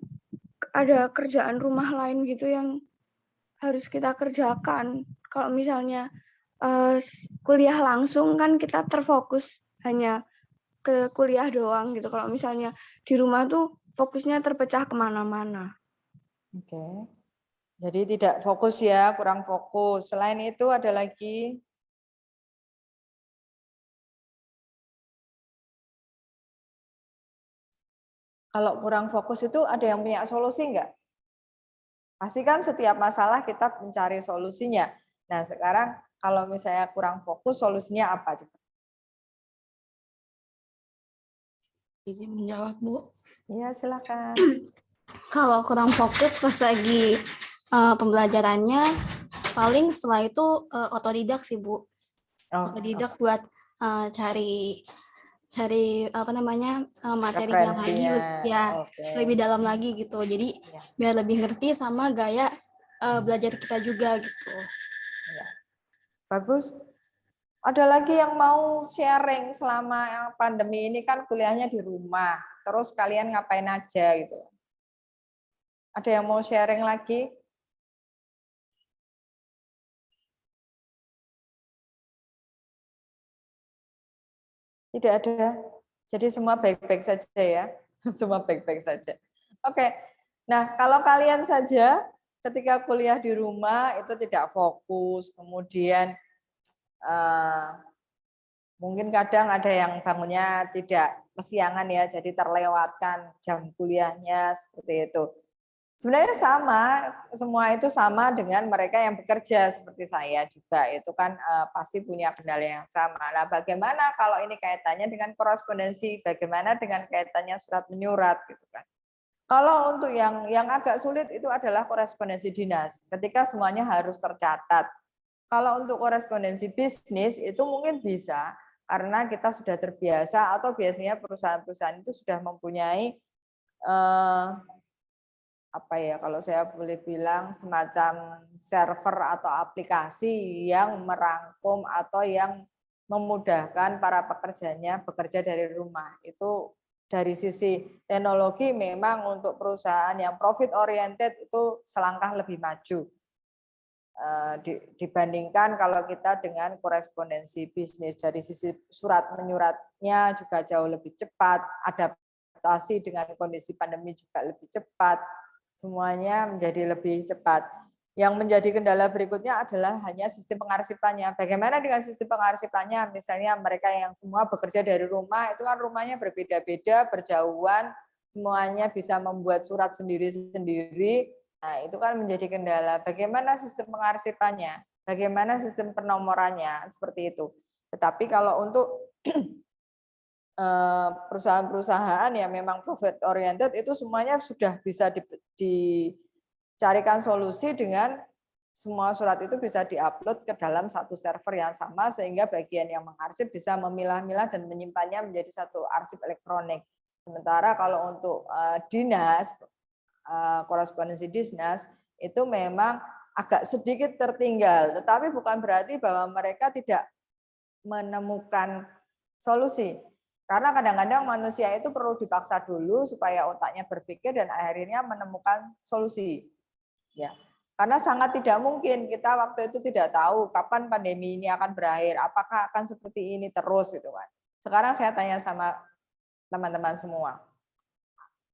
ada kerjaan rumah lain gitu yang harus kita kerjakan. Kalau misalnya kuliah langsung kan kita terfokus hanya ke kuliah doang gitu. Kalau misalnya di rumah tuh fokusnya terpecah kemana-mana. Oke. Jadi tidak fokus ya, kurang fokus. Selain itu ada lagi? Kalau kurang fokus itu ada yang punya solusi enggak? Pasti kan setiap masalah kita mencari solusinya. Nah, sekarang kalau misalnya kurang fokus, solusinya apa? Izin menjawab, Bu. Iya, silakan. Kalau kurang fokus pas lagi pembelajarannya, paling setelah itu otodidak sih, Bu. Otodidak buat cari materinya lagi ya, lebih dalam lagi gitu. Jadi biar lebih ngerti sama gaya belajar kita juga gitu. Ya. Bagus. Ada lagi yang mau sharing selama pandemi ini, kan kuliahnya di rumah. Terus kalian ngapain aja gitu? Ada yang mau sharing lagi? Tidak ada. Jadi semua baik-baik saja ya. Semua baik-baik saja. Oke. Nah, kalau kalian saja ketika kuliah di rumah itu tidak fokus, kemudian mungkin kadang ada yang bangunnya tidak kesiangan ya, jadi terlewatkan jam kuliahnya seperti itu. Sebenarnya sama, semua itu sama dengan mereka yang bekerja seperti saya juga, itu kan pasti punya kendala yang sama. Nah, bagaimana kalau ini kaitannya dengan korespondensi, bagaimana dengan kaitannya surat menyurat gitu kan. Kalau untuk yang agak sulit itu adalah korespondensi dinas, ketika semuanya harus tercatat. Kalau untuk korespondensi bisnis itu mungkin bisa, karena kita sudah terbiasa atau biasanya perusahaan-perusahaan itu sudah mempunyai apa ya, kalau saya boleh bilang semacam server atau aplikasi yang merangkum atau yang memudahkan para pekerjanya bekerja dari rumah. Itu dari sisi teknologi memang untuk perusahaan yang profit oriented itu selangkah lebih maju dibandingkan kalau kita dengan korespondensi bisnis. Dari sisi surat menyuratnya juga jauh lebih cepat, adaptasi dengan kondisi pandemi juga lebih cepat, semuanya menjadi lebih cepat. Yang menjadi kendala berikutnya adalah hanya sistem pengarsipannya. Bagaimana dengan sistem pengarsipannya? Misalnya mereka yang semua bekerja dari rumah, itu kan rumahnya berbeda-beda, berjauhan, semuanya bisa membuat surat sendiri-sendiri. Nah, itu kan menjadi kendala. Bagaimana sistem pengarsipannya? Bagaimana sistem penomorannya? Seperti itu. Tetapi kalau untuk perusahaan-perusahaan yang memang profit oriented itu semuanya sudah bisa dicarikan solusi dengan semua surat itu bisa diupload ke dalam satu server yang sama sehingga bagian yang mengarsip bisa memilah-milah dan menyimpannya menjadi satu arsip elektronik. Sementara kalau untuk dinas, korespondensi dinas itu memang agak sedikit tertinggal, tetapi bukan berarti bahwa mereka tidak menemukan solusi. Karena kadang-kadang manusia itu perlu dipaksa dulu supaya otaknya berpikir dan akhirnya menemukan solusi. Ya. Karena sangat tidak mungkin kita waktu itu tidak tahu kapan pandemi ini akan berakhir, apakah akan seperti ini terus gitu kan. Sekarang saya tanya sama teman-teman semua.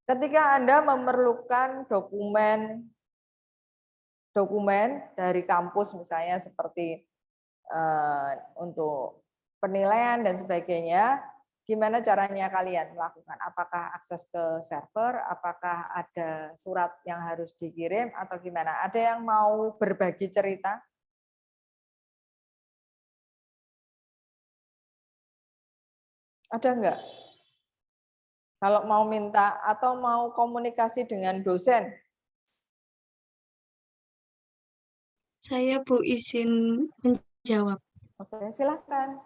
Ketika Anda memerlukan dokumen dari kampus misalnya seperti untuk penilaian dan sebagainya, gimana caranya kalian melakukan? Apakah akses ke server, apakah ada surat yang harus dikirim, atau gimana? Ada yang mau berbagi cerita? Ada enggak? Kalau mau minta atau mau komunikasi dengan dosen? Saya Bu izin menjawab. Oke, silakan.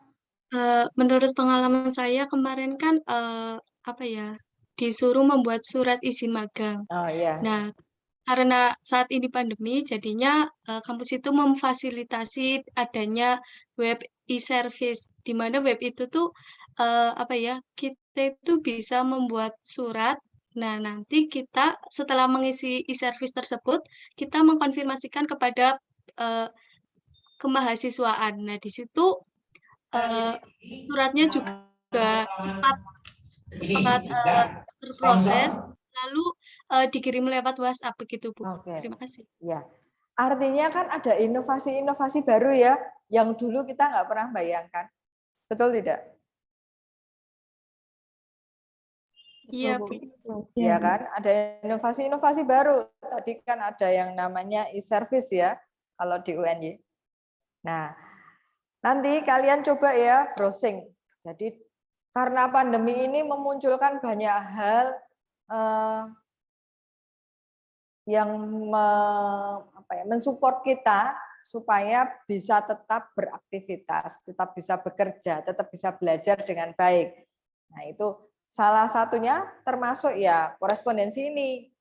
Menurut pengalaman saya kemarin kan apa ya, disuruh membuat surat izin magang. Oh iya. Nah, karena saat ini pandemi, jadinya kampus itu memfasilitasi adanya web e-service, di mana web itu tuh apa ya, kita itu bisa membuat surat. Nah, nanti kita setelah mengisi e-service tersebut, kita mengkonfirmasikan kepada kemahasiswaan. Nah, di situ suratnya juga cepat terproses, lalu dikirim lewat WhatsApp begitu, Bu. Oke. Terima kasih. Ya, artinya kan ada inovasi-inovasi baru ya, yang dulu kita nggak pernah bayangkan. Betul tidak? Iya, Bu. Iya kan? Ada inovasi-inovasi baru. Tadi kan ada yang namanya e-service ya, kalau di UNY. Nah, nanti kalian coba ya browsing. Jadi karena pandemi ini memunculkan banyak hal yang mensupport kita supaya bisa tetap beraktivitas, tetap bisa bekerja, tetap bisa belajar dengan baik. Nah, itu salah satunya termasuk ya korespondensi ini.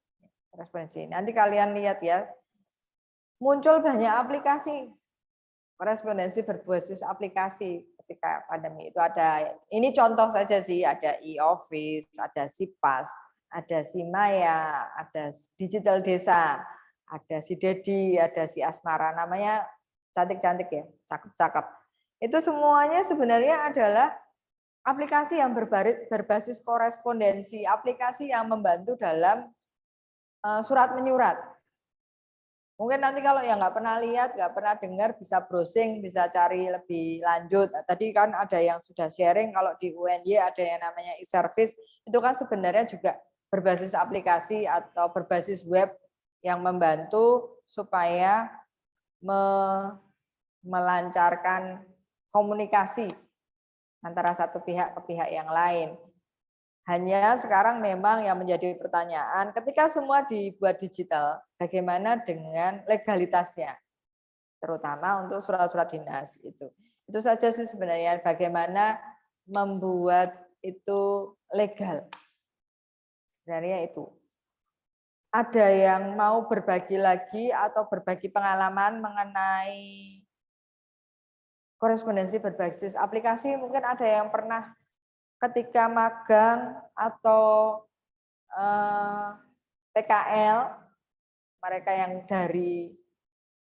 Korespondensi. Nanti kalian lihat ya, muncul banyak aplikasi korespondensi berbasis aplikasi ketika pandemi itu ada. Ini contoh saja sih, ada e-office, ada Sipas, ada Simaya, ada Digital Desa, ada si Dedi, ada si Asmara, namanya cantik-cantik ya, cakep-cakep. Itu semuanya sebenarnya adalah aplikasi yang berbasis korespondensi, aplikasi yang membantu dalam surat menyurat. Mungkin nanti kalau yang nggak pernah lihat, nggak pernah dengar, bisa browsing, bisa cari lebih lanjut. Tadi kan ada yang sudah sharing, kalau di UNY ada yang namanya e-service, itu kan sebenarnya juga berbasis aplikasi atau berbasis web yang membantu supaya melancarkan komunikasi antara satu pihak ke pihak yang lain. Hanya sekarang memang yang menjadi pertanyaan, ketika semua dibuat digital, bagaimana dengan legalitasnya? Terutama untuk surat-surat dinas itu. Itu saja sih sebenarnya, bagaimana membuat itu legal. Sebenarnya itu. Ada yang mau berbagi lagi atau berbagi pengalaman mengenai korespondensi berbasis aplikasi? Mungkin ada yang pernah ketika magang atau PKL, mereka yang dari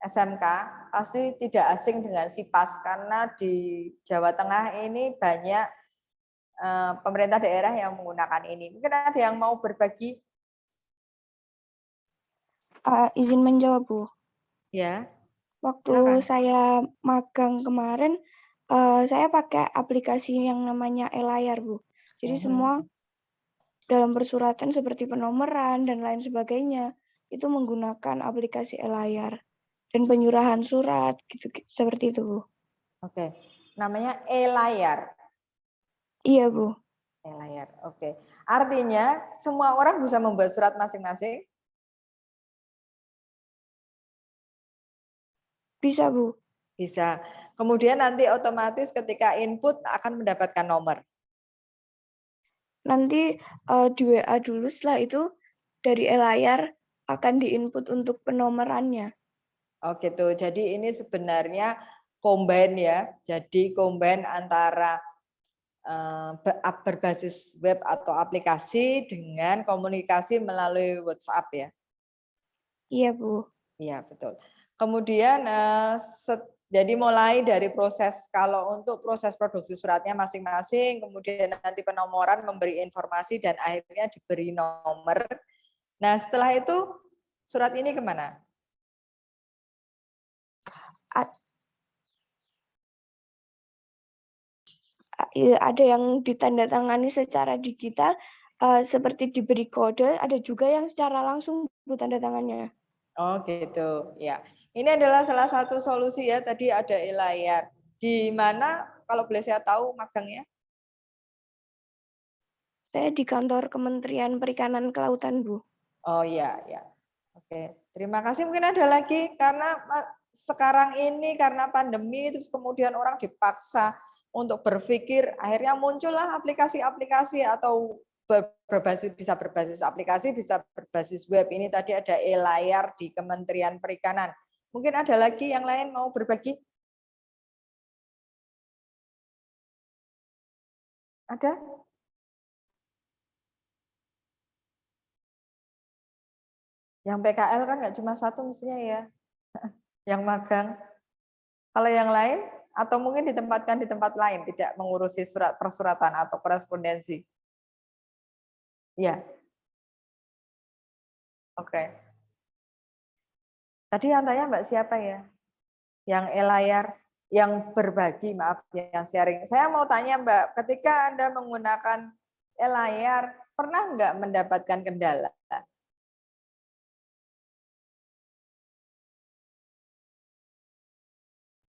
SMK pasti tidak asing dengan SIPAS karena di Jawa Tengah ini banyak pemerintah daerah yang menggunakan ini. Mungkin ada yang mau berbagi? Izin menjawab, Bu. Ya. Waktu Silakan. saya magang kemarin, saya pakai aplikasi yang namanya e-layar, Bu. Jadi semua dalam persuratan seperti penomoran dan lain sebagainya itu menggunakan aplikasi e-layar dan penyurahan surat gitu seperti itu, Bu. Oke. Namanya e-layar. Iya, Bu. E-layar. Oke. Artinya semua orang bisa membuat surat masing-masing? Bisa, Bu. Bisa. Kemudian nanti otomatis ketika input akan mendapatkan nomor. Nanti di WA dulu, setelah itu dari e-layar akan diinput untuk penomorannya. Oh gitu. Jadi ini sebenarnya combine ya. Jadi combine antara berbasis web atau aplikasi dengan komunikasi melalui WhatsApp ya. Iya, Bu. Iya, betul. Kemudian jadi mulai dari proses, kalau untuk proses produksi suratnya masing-masing, kemudian nanti penomoran memberi informasi dan akhirnya diberi nomor. Nah, setelah itu surat ini kemana? Ada yang ditandatangani secara digital, seperti diberi kode, ada juga yang secara langsung Bu tanda tangannya. Oh gitu, ya. Ini adalah salah satu solusi ya, tadi ada e-layar. Di mana kalau boleh saya tahu magangnya? Saya di kantor Kementerian Perikanan Kelautan, Bu. Oh iya, ya. Oke, terima kasih. Mungkin ada lagi, karena sekarang ini karena pandemi, terus kemudian orang dipaksa untuk berpikir, akhirnya muncullah aplikasi-aplikasi atau bisa berbasis aplikasi, bisa berbasis web. Ini tadi ada e-layar di Kementerian Perikanan. Mungkin ada lagi yang lain mau berbagi? Ada? Yang PKL kan nggak cuma satu mestinya ya, yang magang. Kalau yang lain, atau mungkin ditempatkan di tempat lain, tidak mengurusi surat persuratan atau korespondensi. Ya. Oke. Tadi yang tanya Mbak siapa ya? Yang e-layar, yang berbagi, maaf, yang sharing. Saya mau tanya Mbak, ketika Anda menggunakan e-layar, pernah nggak mendapatkan kendala?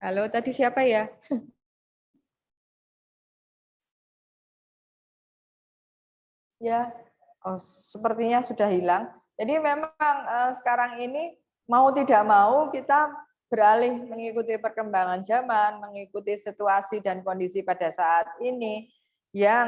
Halo, tadi siapa ya? Ya, oh, sepertinya sudah hilang. Jadi memang sekarang ini mau tidak mau kita beralih mengikuti perkembangan zaman, mengikuti situasi dan kondisi pada saat ini yang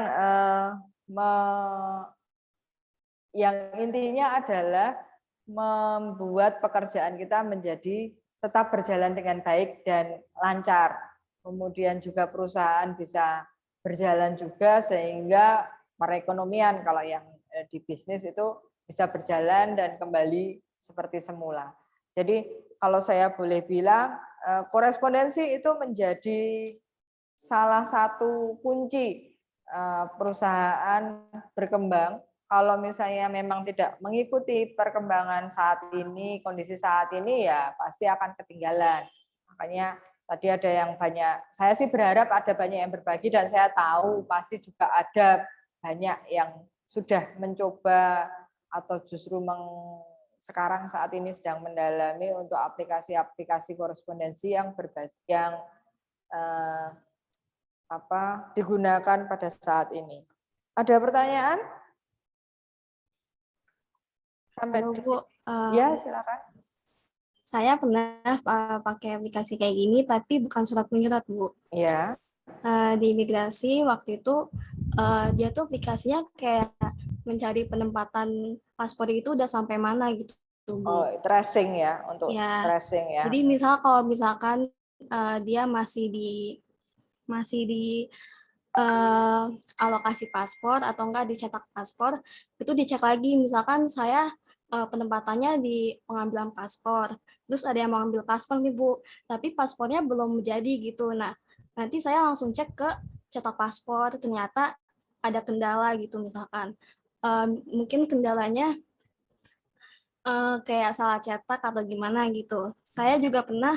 yang intinya adalah membuat pekerjaan kita menjadi tetap berjalan dengan baik dan lancar. Kemudian juga perusahaan bisa berjalan juga sehingga perekonomian kalau yang di bisnis itu bisa berjalan dan kembali seperti semula. Jadi kalau saya boleh bilang korespondensi itu menjadi salah satu kunci perusahaan berkembang. Kalau misalnya memang tidak mengikuti perkembangan saat ini, kondisi saat ini ya pasti akan ketinggalan. Makanya tadi ada yang banyak, saya sih berharap ada banyak yang berbagi dan saya tahu pasti juga ada banyak yang sudah mencoba atau justru sekarang saat ini sedang mendalami untuk aplikasi-aplikasi korespondensi yang digunakan pada saat ini. Ada pertanyaan? Sampai Halo di Bu, ya silakan. saya pernah pakai aplikasi kayak gini, tapi bukan surat menyurat Bu. Iya. Di imigrasi waktu itu dia tuh aplikasinya kayak mencari penempatan paspor itu udah sampai mana gitu Bu. Oh, tracing ya, untuk Ya, tracing ya. jadi misal kalau misalkan dia masih di alokasi paspor atau enggak dicetak paspor, itu dicek lagi. Misalkan saya penempatannya di pengambilan paspor, terus ada yang mau ambil paspor nih Bu, tapi paspornya belum jadi gitu. Nah, nanti saya langsung cek ke cetak paspor, ternyata ada kendala gitu misalkan. Mungkin kendalanya kayak salah cetak atau gimana gitu. Saya juga pernah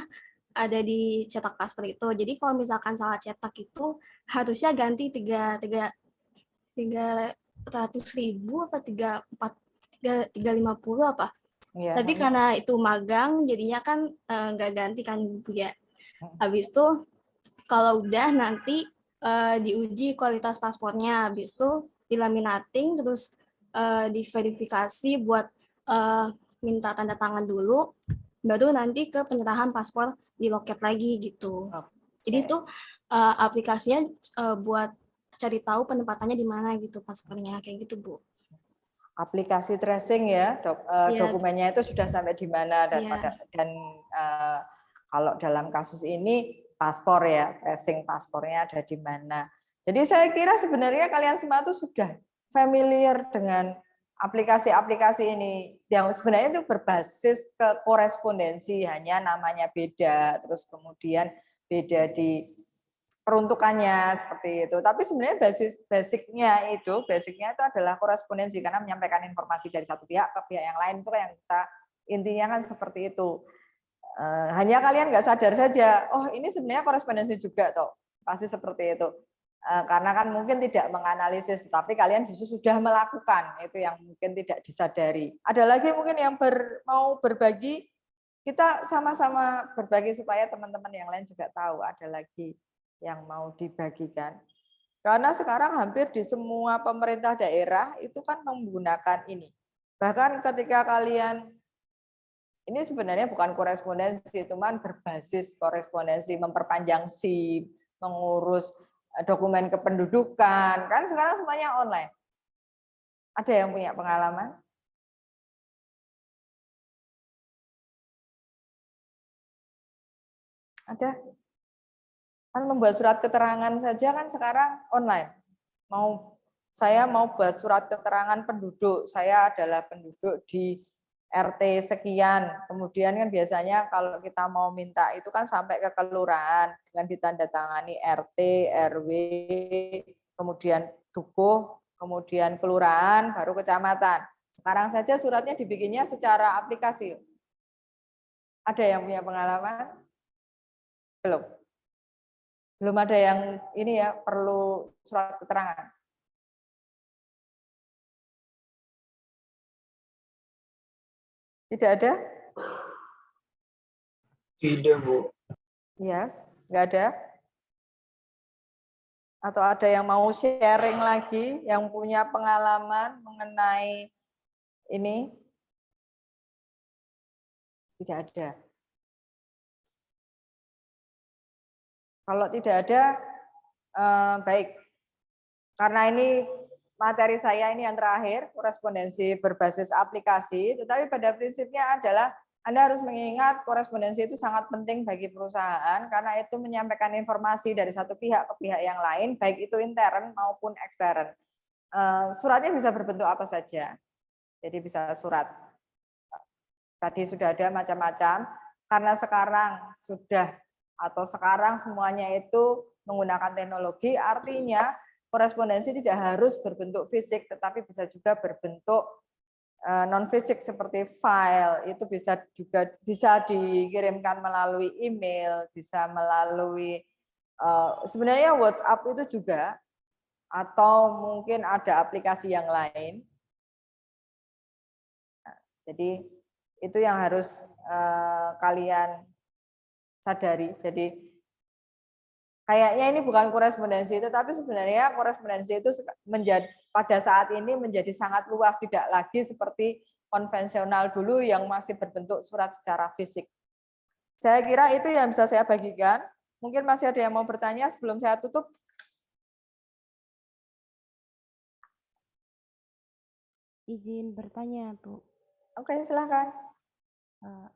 ada di cetak paspor itu. Jadi kalau misalkan salah cetak itu harusnya ganti 300.000 apa 350 apa. Iya. Tapi karena itu magang jadinya kan nggak ganti kan Bu ya. Habis itu kalau udah nanti diuji kualitas paspornya, habis itu dilaminating terus diverifikasi buat minta tanda tangan dulu, baru nanti ke penyerahan paspor di loket lagi gitu. Jadi itu aplikasinya buat cari tahu penempatannya di mana gitu paspornya kayak gitu Bu. Aplikasi tracing ya, dokumennya itu sudah sampai di mana dan kalau dalam kasus ini paspor ya, tracing paspornya ada di mana. Jadi saya kira sebenarnya kalian semua itu sudah familiar dengan aplikasi-aplikasi ini yang sebenarnya itu berbasis ke korespondensi, hanya namanya beda, terus kemudian beda di peruntukannya seperti itu. Tapi sebenarnya basicnya itu adalah korespondensi karena menyampaikan informasi dari satu pihak ke pihak yang lain itu yang kita intinya kan seperti itu. Hanya kalian nggak sadar saja, oh ini sebenarnya korespondensi juga toh, pasti seperti itu. Karena kan mungkin tidak menganalisis, tapi kalian justru sudah melakukan, itu yang mungkin tidak disadari. Ada lagi mungkin yang mau berbagi, kita sama-sama berbagi supaya teman-teman yang lain juga tahu, ada lagi yang mau dibagikan. Karena sekarang hampir di semua pemerintah daerah itu kan menggunakan ini. Bahkan ketika kalian, ini sebenarnya bukan korespondensi, cuman berbasis korespondensi, memperpanjang SIM, mengurus dokumen kependudukan, kan sekarang semuanya online. Ada yang punya pengalaman? Ada? Kan membuat surat keterangan saja kan sekarang online. Saya mau buat surat keterangan penduduk, saya adalah penduduk di RT sekian. Kemudian kan biasanya kalau kita mau minta itu kan sampai ke kelurahan dengan ditandatangani RT, RW, kemudian dukuh, kemudian kelurahan, baru kecamatan. Sekarang saja suratnya dibikinnya secara aplikasi. Ada yang punya pengalaman? Belum. Belum ada yang ini ya, perlu surat keterangan. Tidak ada? Tidak, Bu. Ya, nggak ada? Atau ada yang mau sharing lagi, yang punya pengalaman mengenai ini? Tidak ada. Kalau tidak ada, baik. Karena ini materi saya ini yang terakhir, korespondensi berbasis aplikasi, tetapi pada prinsipnya adalah Anda harus mengingat korespondensi itu sangat penting bagi perusahaan, karena itu menyampaikan informasi dari satu pihak ke pihak yang lain, baik itu intern maupun ekstern. Suratnya bisa berbentuk apa saja. Jadi bisa surat. Tadi sudah ada macam-macam, karena sekarang semuanya itu menggunakan teknologi, artinya korespondensi tidak harus berbentuk fisik, tetapi bisa juga berbentuk non fisik seperti file, itu bisa dikirimkan melalui email, bisa melalui sebenarnya WhatsApp itu juga, atau mungkin ada aplikasi yang lain. Nah, jadi itu yang harus kalian sadari. Jadi kayaknya ini bukan korespondensi, tetapi sebenarnya korespondensi itu menjadi pada saat ini menjadi sangat luas, tidak lagi seperti konvensional dulu yang masih berbentuk surat secara fisik. Saya kira itu yang bisa saya bagikan. Mungkin masih ada yang mau bertanya sebelum saya tutup. Izin bertanya, Bu. Oke, silakan.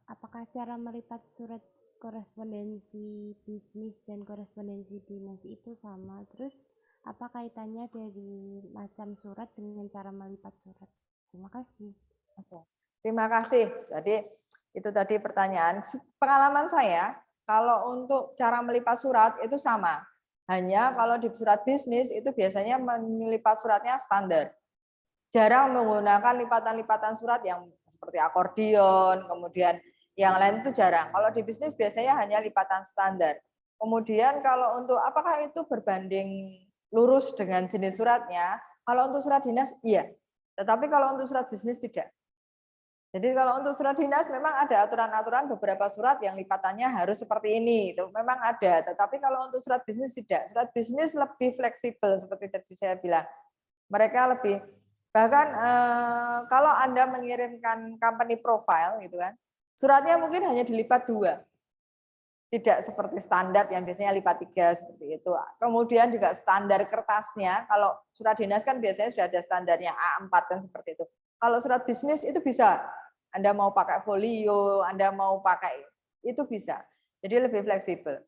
Apakah cara melipat surat korespondensi bisnis dan korespondensi dinas itu sama? Terus apa kaitannya dari macam surat dengan cara melipat surat? Terima kasih. Oke. Terima kasih. Jadi itu tadi pertanyaan. Pengalaman saya, kalau untuk cara melipat surat itu sama. Hanya kalau di surat bisnis itu biasanya melipat suratnya standar. Jarang menggunakan lipatan-lipatan surat yang seperti akordion, kemudian yang lain itu jarang. Kalau di bisnis biasanya hanya lipatan standar. Kemudian kalau untuk apakah itu berbanding lurus dengan jenis suratnya? Kalau untuk surat dinas iya, tetapi kalau untuk surat bisnis tidak. Jadi kalau untuk surat dinas memang ada aturan-aturan beberapa surat yang lipatannya harus seperti ini, itu memang ada. Tetapi kalau untuk surat bisnis tidak. Surat bisnis lebih fleksibel seperti tadi saya bilang. Mereka lebih bahkan kalau Anda mengirimkan company profile gitu kan, suratnya mungkin hanya dilipat 2. Tidak seperti standar yang biasanya lipat 3 seperti itu. Kemudian juga standar kertasnya, kalau surat dinas kan biasanya sudah ada standarnya A4 kan seperti itu. Kalau surat bisnis itu bisa. Anda mau pakai folio, Anda mau pakai itu bisa. Jadi lebih fleksibel.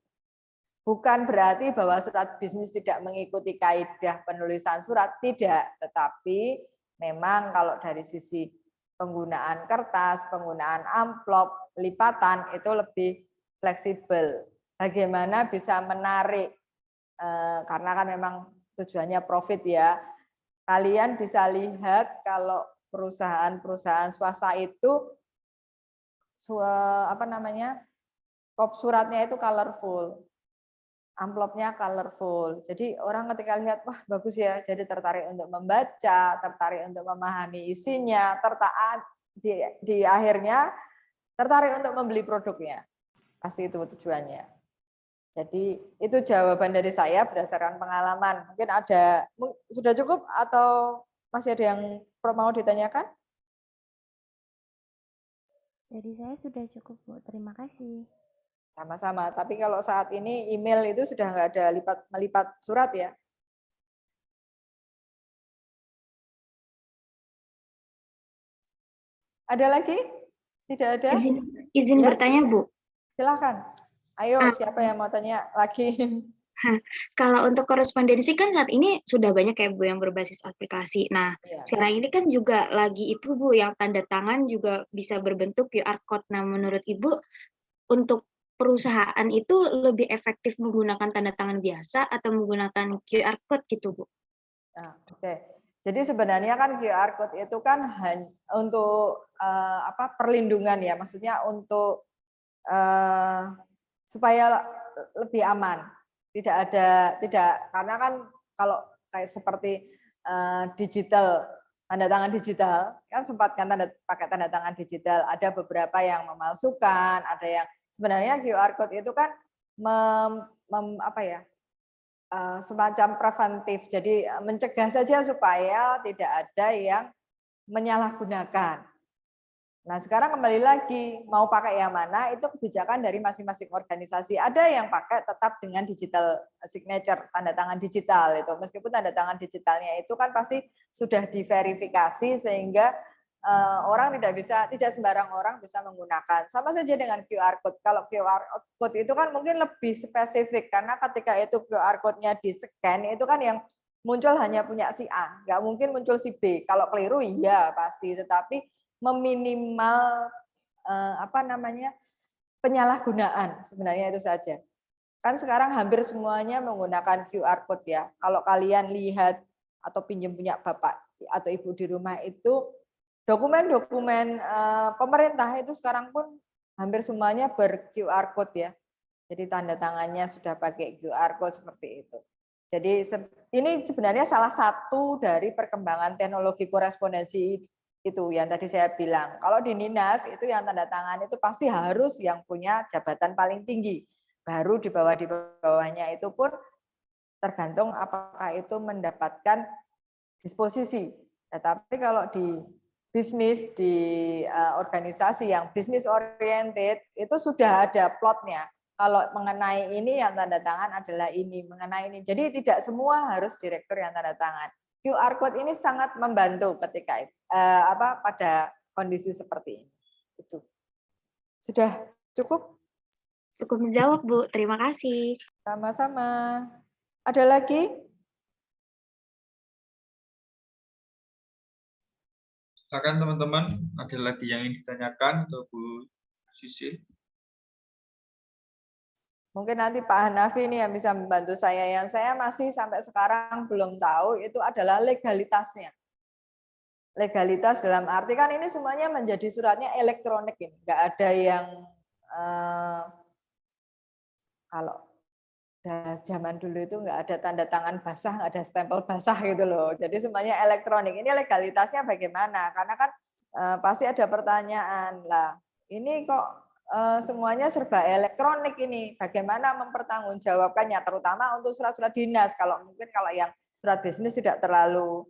Bukan berarti bahwa surat bisnis tidak mengikuti kaidah penulisan surat, tidak. Tetapi memang kalau dari sisi penggunaan kertas, penggunaan amplop, lipatan itu lebih fleksibel. Bagaimana bisa menarik, karena kan memang tujuannya profit ya. Kalian bisa lihat kalau perusahaan-perusahaan swasta itu kop suratnya itu colorful. Amplopnya colorful. Jadi orang ketika lihat, wah bagus ya, jadi tertarik untuk membaca, tertarik untuk memahami isinya, di akhirnya tertarik untuk membeli produknya. Pasti itu tujuannya. Jadi itu jawaban dari saya berdasarkan pengalaman. Mungkin ada, sudah cukup atau masih ada yang mau ditanyakan? Jadi saya sudah cukup, Bu. Terima kasih. Sama-sama, tapi kalau saat ini email itu sudah nggak ada melipat surat ya. Ada lagi? Tidak ada? Izin ya? Bertanya, Bu. Silakan. Ayo, siapa yang mau tanya lagi? Kalau untuk korespondensi kan saat ini sudah banyak ya, Bu, yang berbasis aplikasi. Nah, sekarang ini kan juga lagi itu, Bu, yang tanda tangan juga bisa berbentuk QR code. Nah, menurut Ibu, untuk perusahaan itu lebih efektif menggunakan tanda tangan biasa atau menggunakan QR code gitu, Bu? Nah, oke. Jadi sebenarnya kan QR code itu kan untuk perlindungan ya, maksudnya untuk supaya lebih aman. Karena kan kalau kayak seperti digital, tanda tangan digital kan sempat kan pakai tanda tangan digital, ada beberapa yang memalsukan, ada yang sebenarnya QR code itu kan semacam preventif, jadi mencegah saja supaya tidak ada yang menyalahgunakan. Nah sekarang kembali lagi, mau pakai yang mana itu kebijakan dari masing-masing organisasi. Ada yang pakai tetap dengan digital signature, tanda tangan digital itu. Meskipun tanda tangan digitalnya itu kan pasti sudah diverifikasi sehingga orang tidak sembarang orang bisa menggunakan. Sama saja dengan QR code. Kalau QR code itu kan mungkin lebih spesifik karena ketika itu QR code-nya di-scan itu kan yang muncul hanya punya si A, nggak mungkin muncul si B. Kalau keliru iya pasti, tetapi meminimal penyalahgunaan sebenarnya itu saja. Kan sekarang hampir semuanya menggunakan QR code ya. Kalau kalian lihat atau pinjam punya bapak atau ibu di rumah itu dokumen-dokumen pemerintah itu sekarang pun hampir semuanya ber-QR code ya. Jadi tanda tangannya sudah pakai QR code seperti itu. Jadi ini sebenarnya salah satu dari perkembangan teknologi korespondensi itu yang tadi saya bilang. Kalau di dinas itu yang tanda tangan itu pasti harus yang punya jabatan paling tinggi. baru di bawahnya itu pun tergantung apakah itu mendapatkan disposisi. Tetapi kalau di bisnis, di organisasi yang bisnis oriented itu sudah ada plotnya. Kalau mengenai ini yang tanda tangan adalah ini, mengenai ini. Jadi tidak semua harus direktur yang tanda tangan. QR code ini sangat membantu ketika pada kondisi seperti ini. Itu. Sudah cukup? Cukup menjawab, Bu. Terima kasih. Sama-sama. Ada lagi? Silakan teman-teman, ada lagi yang ingin ditanyakan ke Bu Sisil? Mungkin nanti Pak Hanafi ini yang bisa membantu saya. Yang saya masih sampai sekarang belum tahu itu adalah legalitasnya. Legalitas dalam arti kan ini semuanya menjadi suratnya elektronik ini. Nggak ada yang kalau zaman dulu itu nggak ada tanda tangan basah, nggak ada stempel basah gitu loh. Jadi semuanya elektronik. Ini legalitasnya bagaimana? Karena kan pasti ada pertanyaan lah. Ini kok semuanya serba elektronik ini. Bagaimana mempertanggungjawabkannya? Terutama untuk surat-surat dinas. Kalau mungkin kalau yang surat bisnis tidak terlalu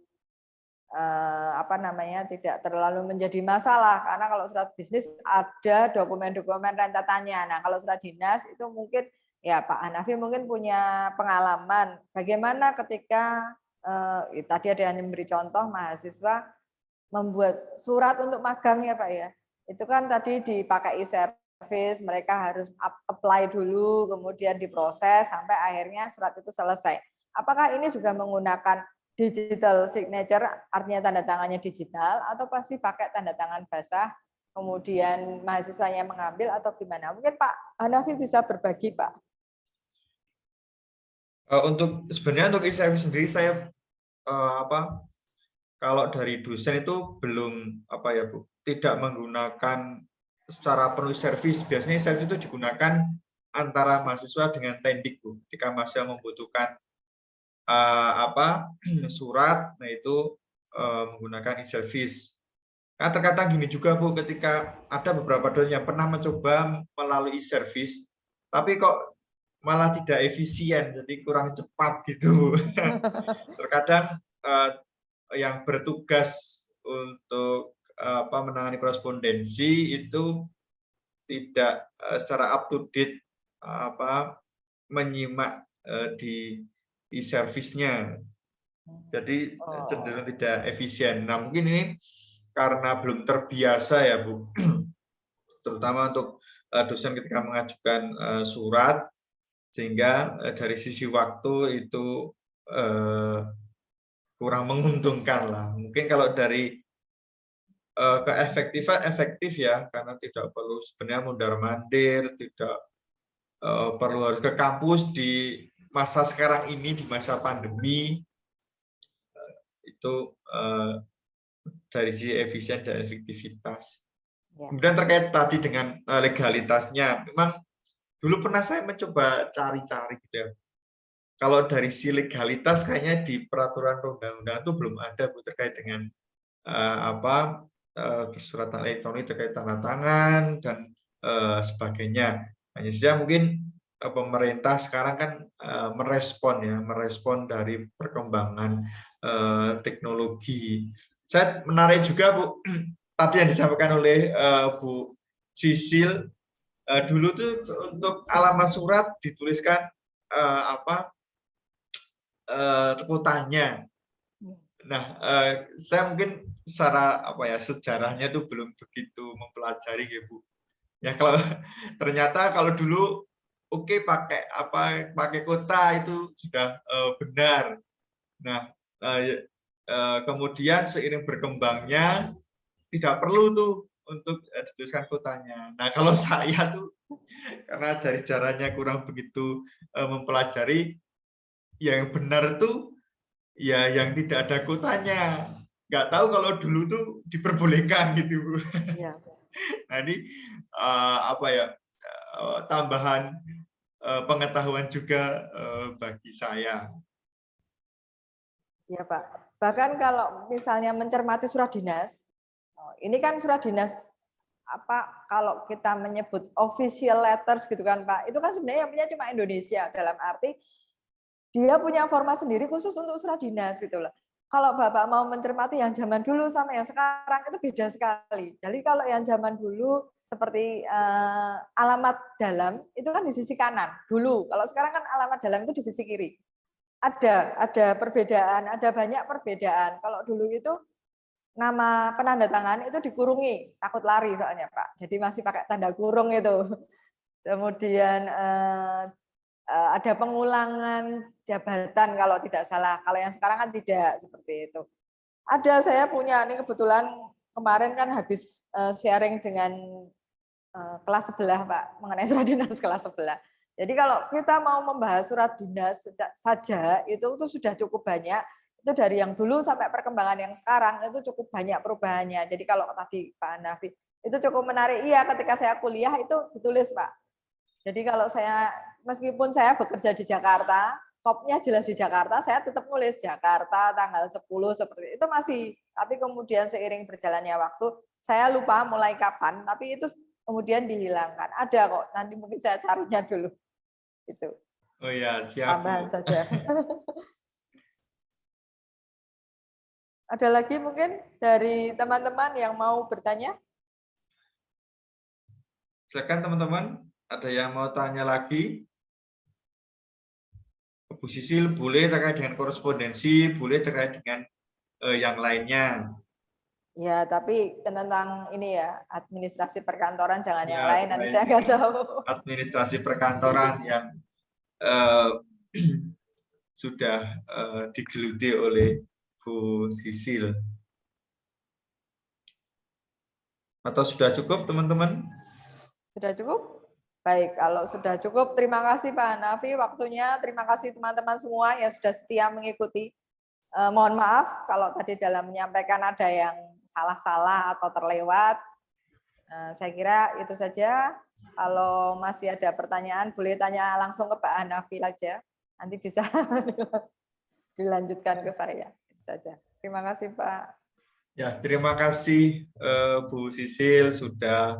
tidak terlalu menjadi masalah. Karena kalau surat bisnis ada dokumen-dokumen rentetannya. Nah kalau surat dinas itu mungkin ya Pak Hanafi mungkin punya pengalaman bagaimana ketika tadi ada yang memberi contoh mahasiswa membuat surat untuk magang ya Pak ya. Itu kan tadi dipakai e-service, mereka harus apply dulu, kemudian diproses sampai akhirnya surat itu selesai. Apakah ini juga menggunakan digital signature, artinya tanda tangannya digital, atau pasti pakai tanda tangan basah, kemudian mahasiswanya mengambil atau gimana? Mungkin Pak Hanafi bisa berbagi Pak. Sebenarnya untuk e-service sendiri saya kalau dari dosen itu belum Bu, tidak menggunakan secara penuh service. Biasanya service itu digunakan antara mahasiswa dengan tendik Bu. Ketika mahasiswa membutuhkan surat, nah itu menggunakan e-service. Nah, terkadang gini juga Bu, ketika ada beberapa dosen yang pernah mencoba melalui e-service, tapi kok malah tidak efisien, jadi kurang cepat gitu. Terkadang yang bertugas untuk menangani korespondensi itu tidak secara up to date menyimak di e-service-nya. Jadi cenderung tidak efisien. Nah, mungkin ini karena belum terbiasa ya, Bu. Terutama untuk dosen ketika mengajukan surat, sehingga dari sisi waktu itu kurang menguntungkan lah. Mungkin kalau dari keefektifan efektif ya, karena tidak perlu sebenarnya mundar-mandir, tidak perlu harus ke kampus di masa sekarang ini, di masa pandemi, itu dari sisi efisien dan efektivitas. Kemudian terkait tadi dengan legalitasnya, memang dulu pernah saya mencoba cari-cari gitu ya. Kalau dari si legalitas kayaknya di peraturan perundang-undangan itu belum ada Bu, terkait dengan persuratan elektronik terkait tanda tangan dan sebagainya. Hanya saja mungkin pemerintah sekarang kan merespon dari perkembangan teknologi. Saya menarik juga Bu, tadi yang disampaikan oleh Bu Sisil. Dulu tuh untuk alamat surat dituliskan kotanya. Nah, saya mungkin secara sejarahnya tuh belum begitu mempelajari ya Bu. Ya kalau ternyata kalau dulu oke pakai kota itu sudah benar. Nah, kemudian seiring berkembangnya tidak perlu tuh untuk dituliskan kotanya. Nah, kalau saya tuh karena dari caranya kurang begitu mempelajari, yang benar tuh ya yang tidak ada kotanya. Nggak tahu kalau dulu tuh diperbolehkan gitu, Bu. Ya. Nah, ini tambahan pengetahuan juga bagi saya. Ya Pak. Bahkan kalau misalnya mencermati surat dinas, ini kan surat dinas apa kalau kita menyebut official letters gitu kan Pak, itu kan sebenarnya yang punya cuma Indonesia, dalam arti dia punya format sendiri khusus untuk surat dinas gitu loh. Kalau Bapak mau mencermati yang zaman dulu sama yang sekarang itu beda sekali. Jadi kalau yang zaman dulu seperti alamat dalam itu kan di sisi kanan dulu. Kalau sekarang kan alamat dalam itu di sisi kiri. Ada perbedaan, ada banyak perbedaan. Kalau dulu itu nama penanda tangan itu dikurungi, takut lari soalnya Pak. Jadi masih pakai tanda kurung itu. Kemudian ada pengulangan jabatan kalau tidak salah. Kalau yang sekarang kan tidak seperti itu. Ada, saya punya ini kebetulan kemarin kan habis sharing dengan kelas sebelah Pak mengenai surat dinas kelas sebelah. Jadi kalau kita mau membahas surat dinas saja itu sudah cukup banyak. Itu dari yang dulu sampai perkembangan yang sekarang itu cukup banyak perubahannya. Jadi kalau tadi Pak Hanafi itu cukup menarik. Iya, ketika saya kuliah itu ditulis Pak. Jadi kalau saya meskipun saya bekerja di Jakarta, kopnya jelas di Jakarta, saya tetap nulis Jakarta tanggal 10 seperti itu masih. Tapi kemudian seiring berjalannya waktu, saya lupa mulai kapan, tapi itu kemudian dihilangkan. Ada kok, nanti mungkin saya carinya dulu. Itu. Oh ya, siap. Tambahan saja. Ada lagi mungkin dari teman-teman yang mau bertanya? Silakan teman-teman, ada yang mau tanya lagi? Bu Sisil, boleh terkait dengan korespondensi, boleh terkait dengan yang lainnya. Ya, tapi tentang ini ya, administrasi perkantoran jangan Ya, yang lain, nanti saya nggak tahu. Administrasi perkantoran yang sudah digeluti oleh Bu Sisil. Atau sudah cukup, teman-teman? Sudah cukup? Baik, kalau sudah cukup, terima kasih Pak Hanafi waktunya. Terima kasih teman-teman semua yang sudah setia mengikuti. Mohon maaf kalau tadi dalam menyampaikan ada yang salah-salah atau terlewat. Saya kira itu saja. Kalau masih ada pertanyaan, boleh tanya langsung ke Pak Hanafi aja. Nanti bisa dilanjutkan ke saya. Itu saja. Terima kasih Pak. Ya, terima kasih Bu Sisil sudah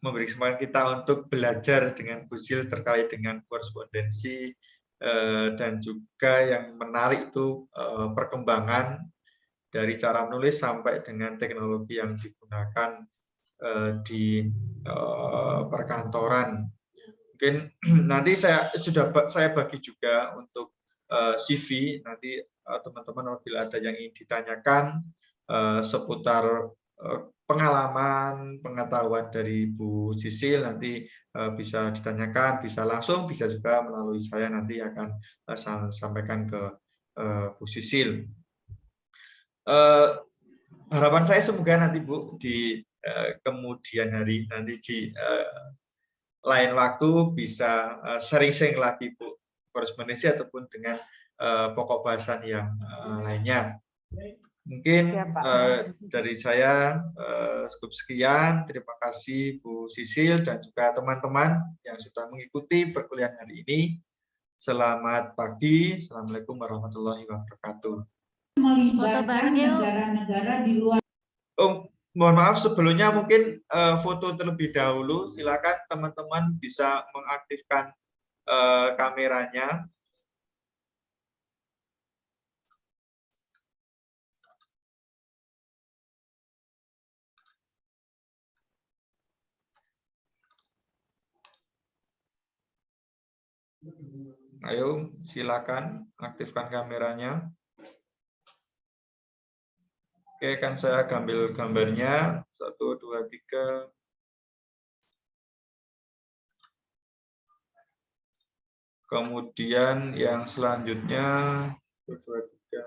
memberi kesempatan kita untuk belajar dengan Bu Sisil terkait dengan korespondensi dan juga yang menarik itu perkembangan dari cara menulis sampai dengan teknologi yang digunakan di perkantoran. Mungkin nanti saya bagi juga untuk CV, nanti teman-teman apabila ada yang ingin ditanyakan seputar pengalaman, pengetahuan dari Bu Sisil nanti bisa ditanyakan, bisa langsung, bisa juga melalui saya nanti akan sampaikan ke Bu Sisil. Harapan saya semoga nanti Bu di kemudian hari nanti di lain waktu bisa sering-sering lagi Bu korespondensi ataupun dengan pokok bahasan yang lainnya. Mungkin dari saya cukup sekian. Terima kasih Bu Sisil dan juga teman-teman yang sudah mengikuti perkuliahan hari ini. Selamat pagi. Assalamualaikum warahmatullahi wabarakatuh. Melibatkan negara-negara di luar. Mohon maaf sebelumnya mungkin foto terlebih dahulu. Silakan teman-teman bisa mengaktifkan kameranya. Ayo, silakan aktifkan kameranya. Oke, kan saya ambil gambarnya. 1, 2, 3. Kemudian yang selanjutnya 1, 2, 3.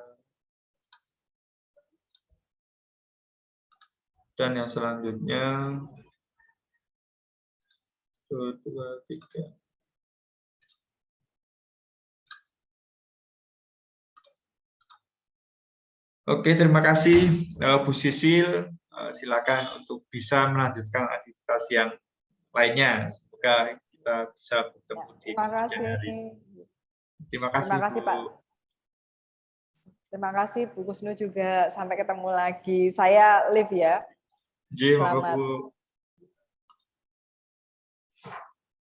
Dan yang selanjutnya 1, 2, 3. Oke, terima kasih Bu Sisil. Silakan untuk bisa melanjutkan aktivitas yang lainnya. Semoga kita bisa bertemu di kemudian hari. Terima kasih Bu. Pak. Terima kasih Bu Kusnu juga. Sampai ketemu lagi. Saya Liv ya. Ji, monggo Selamat. Bu.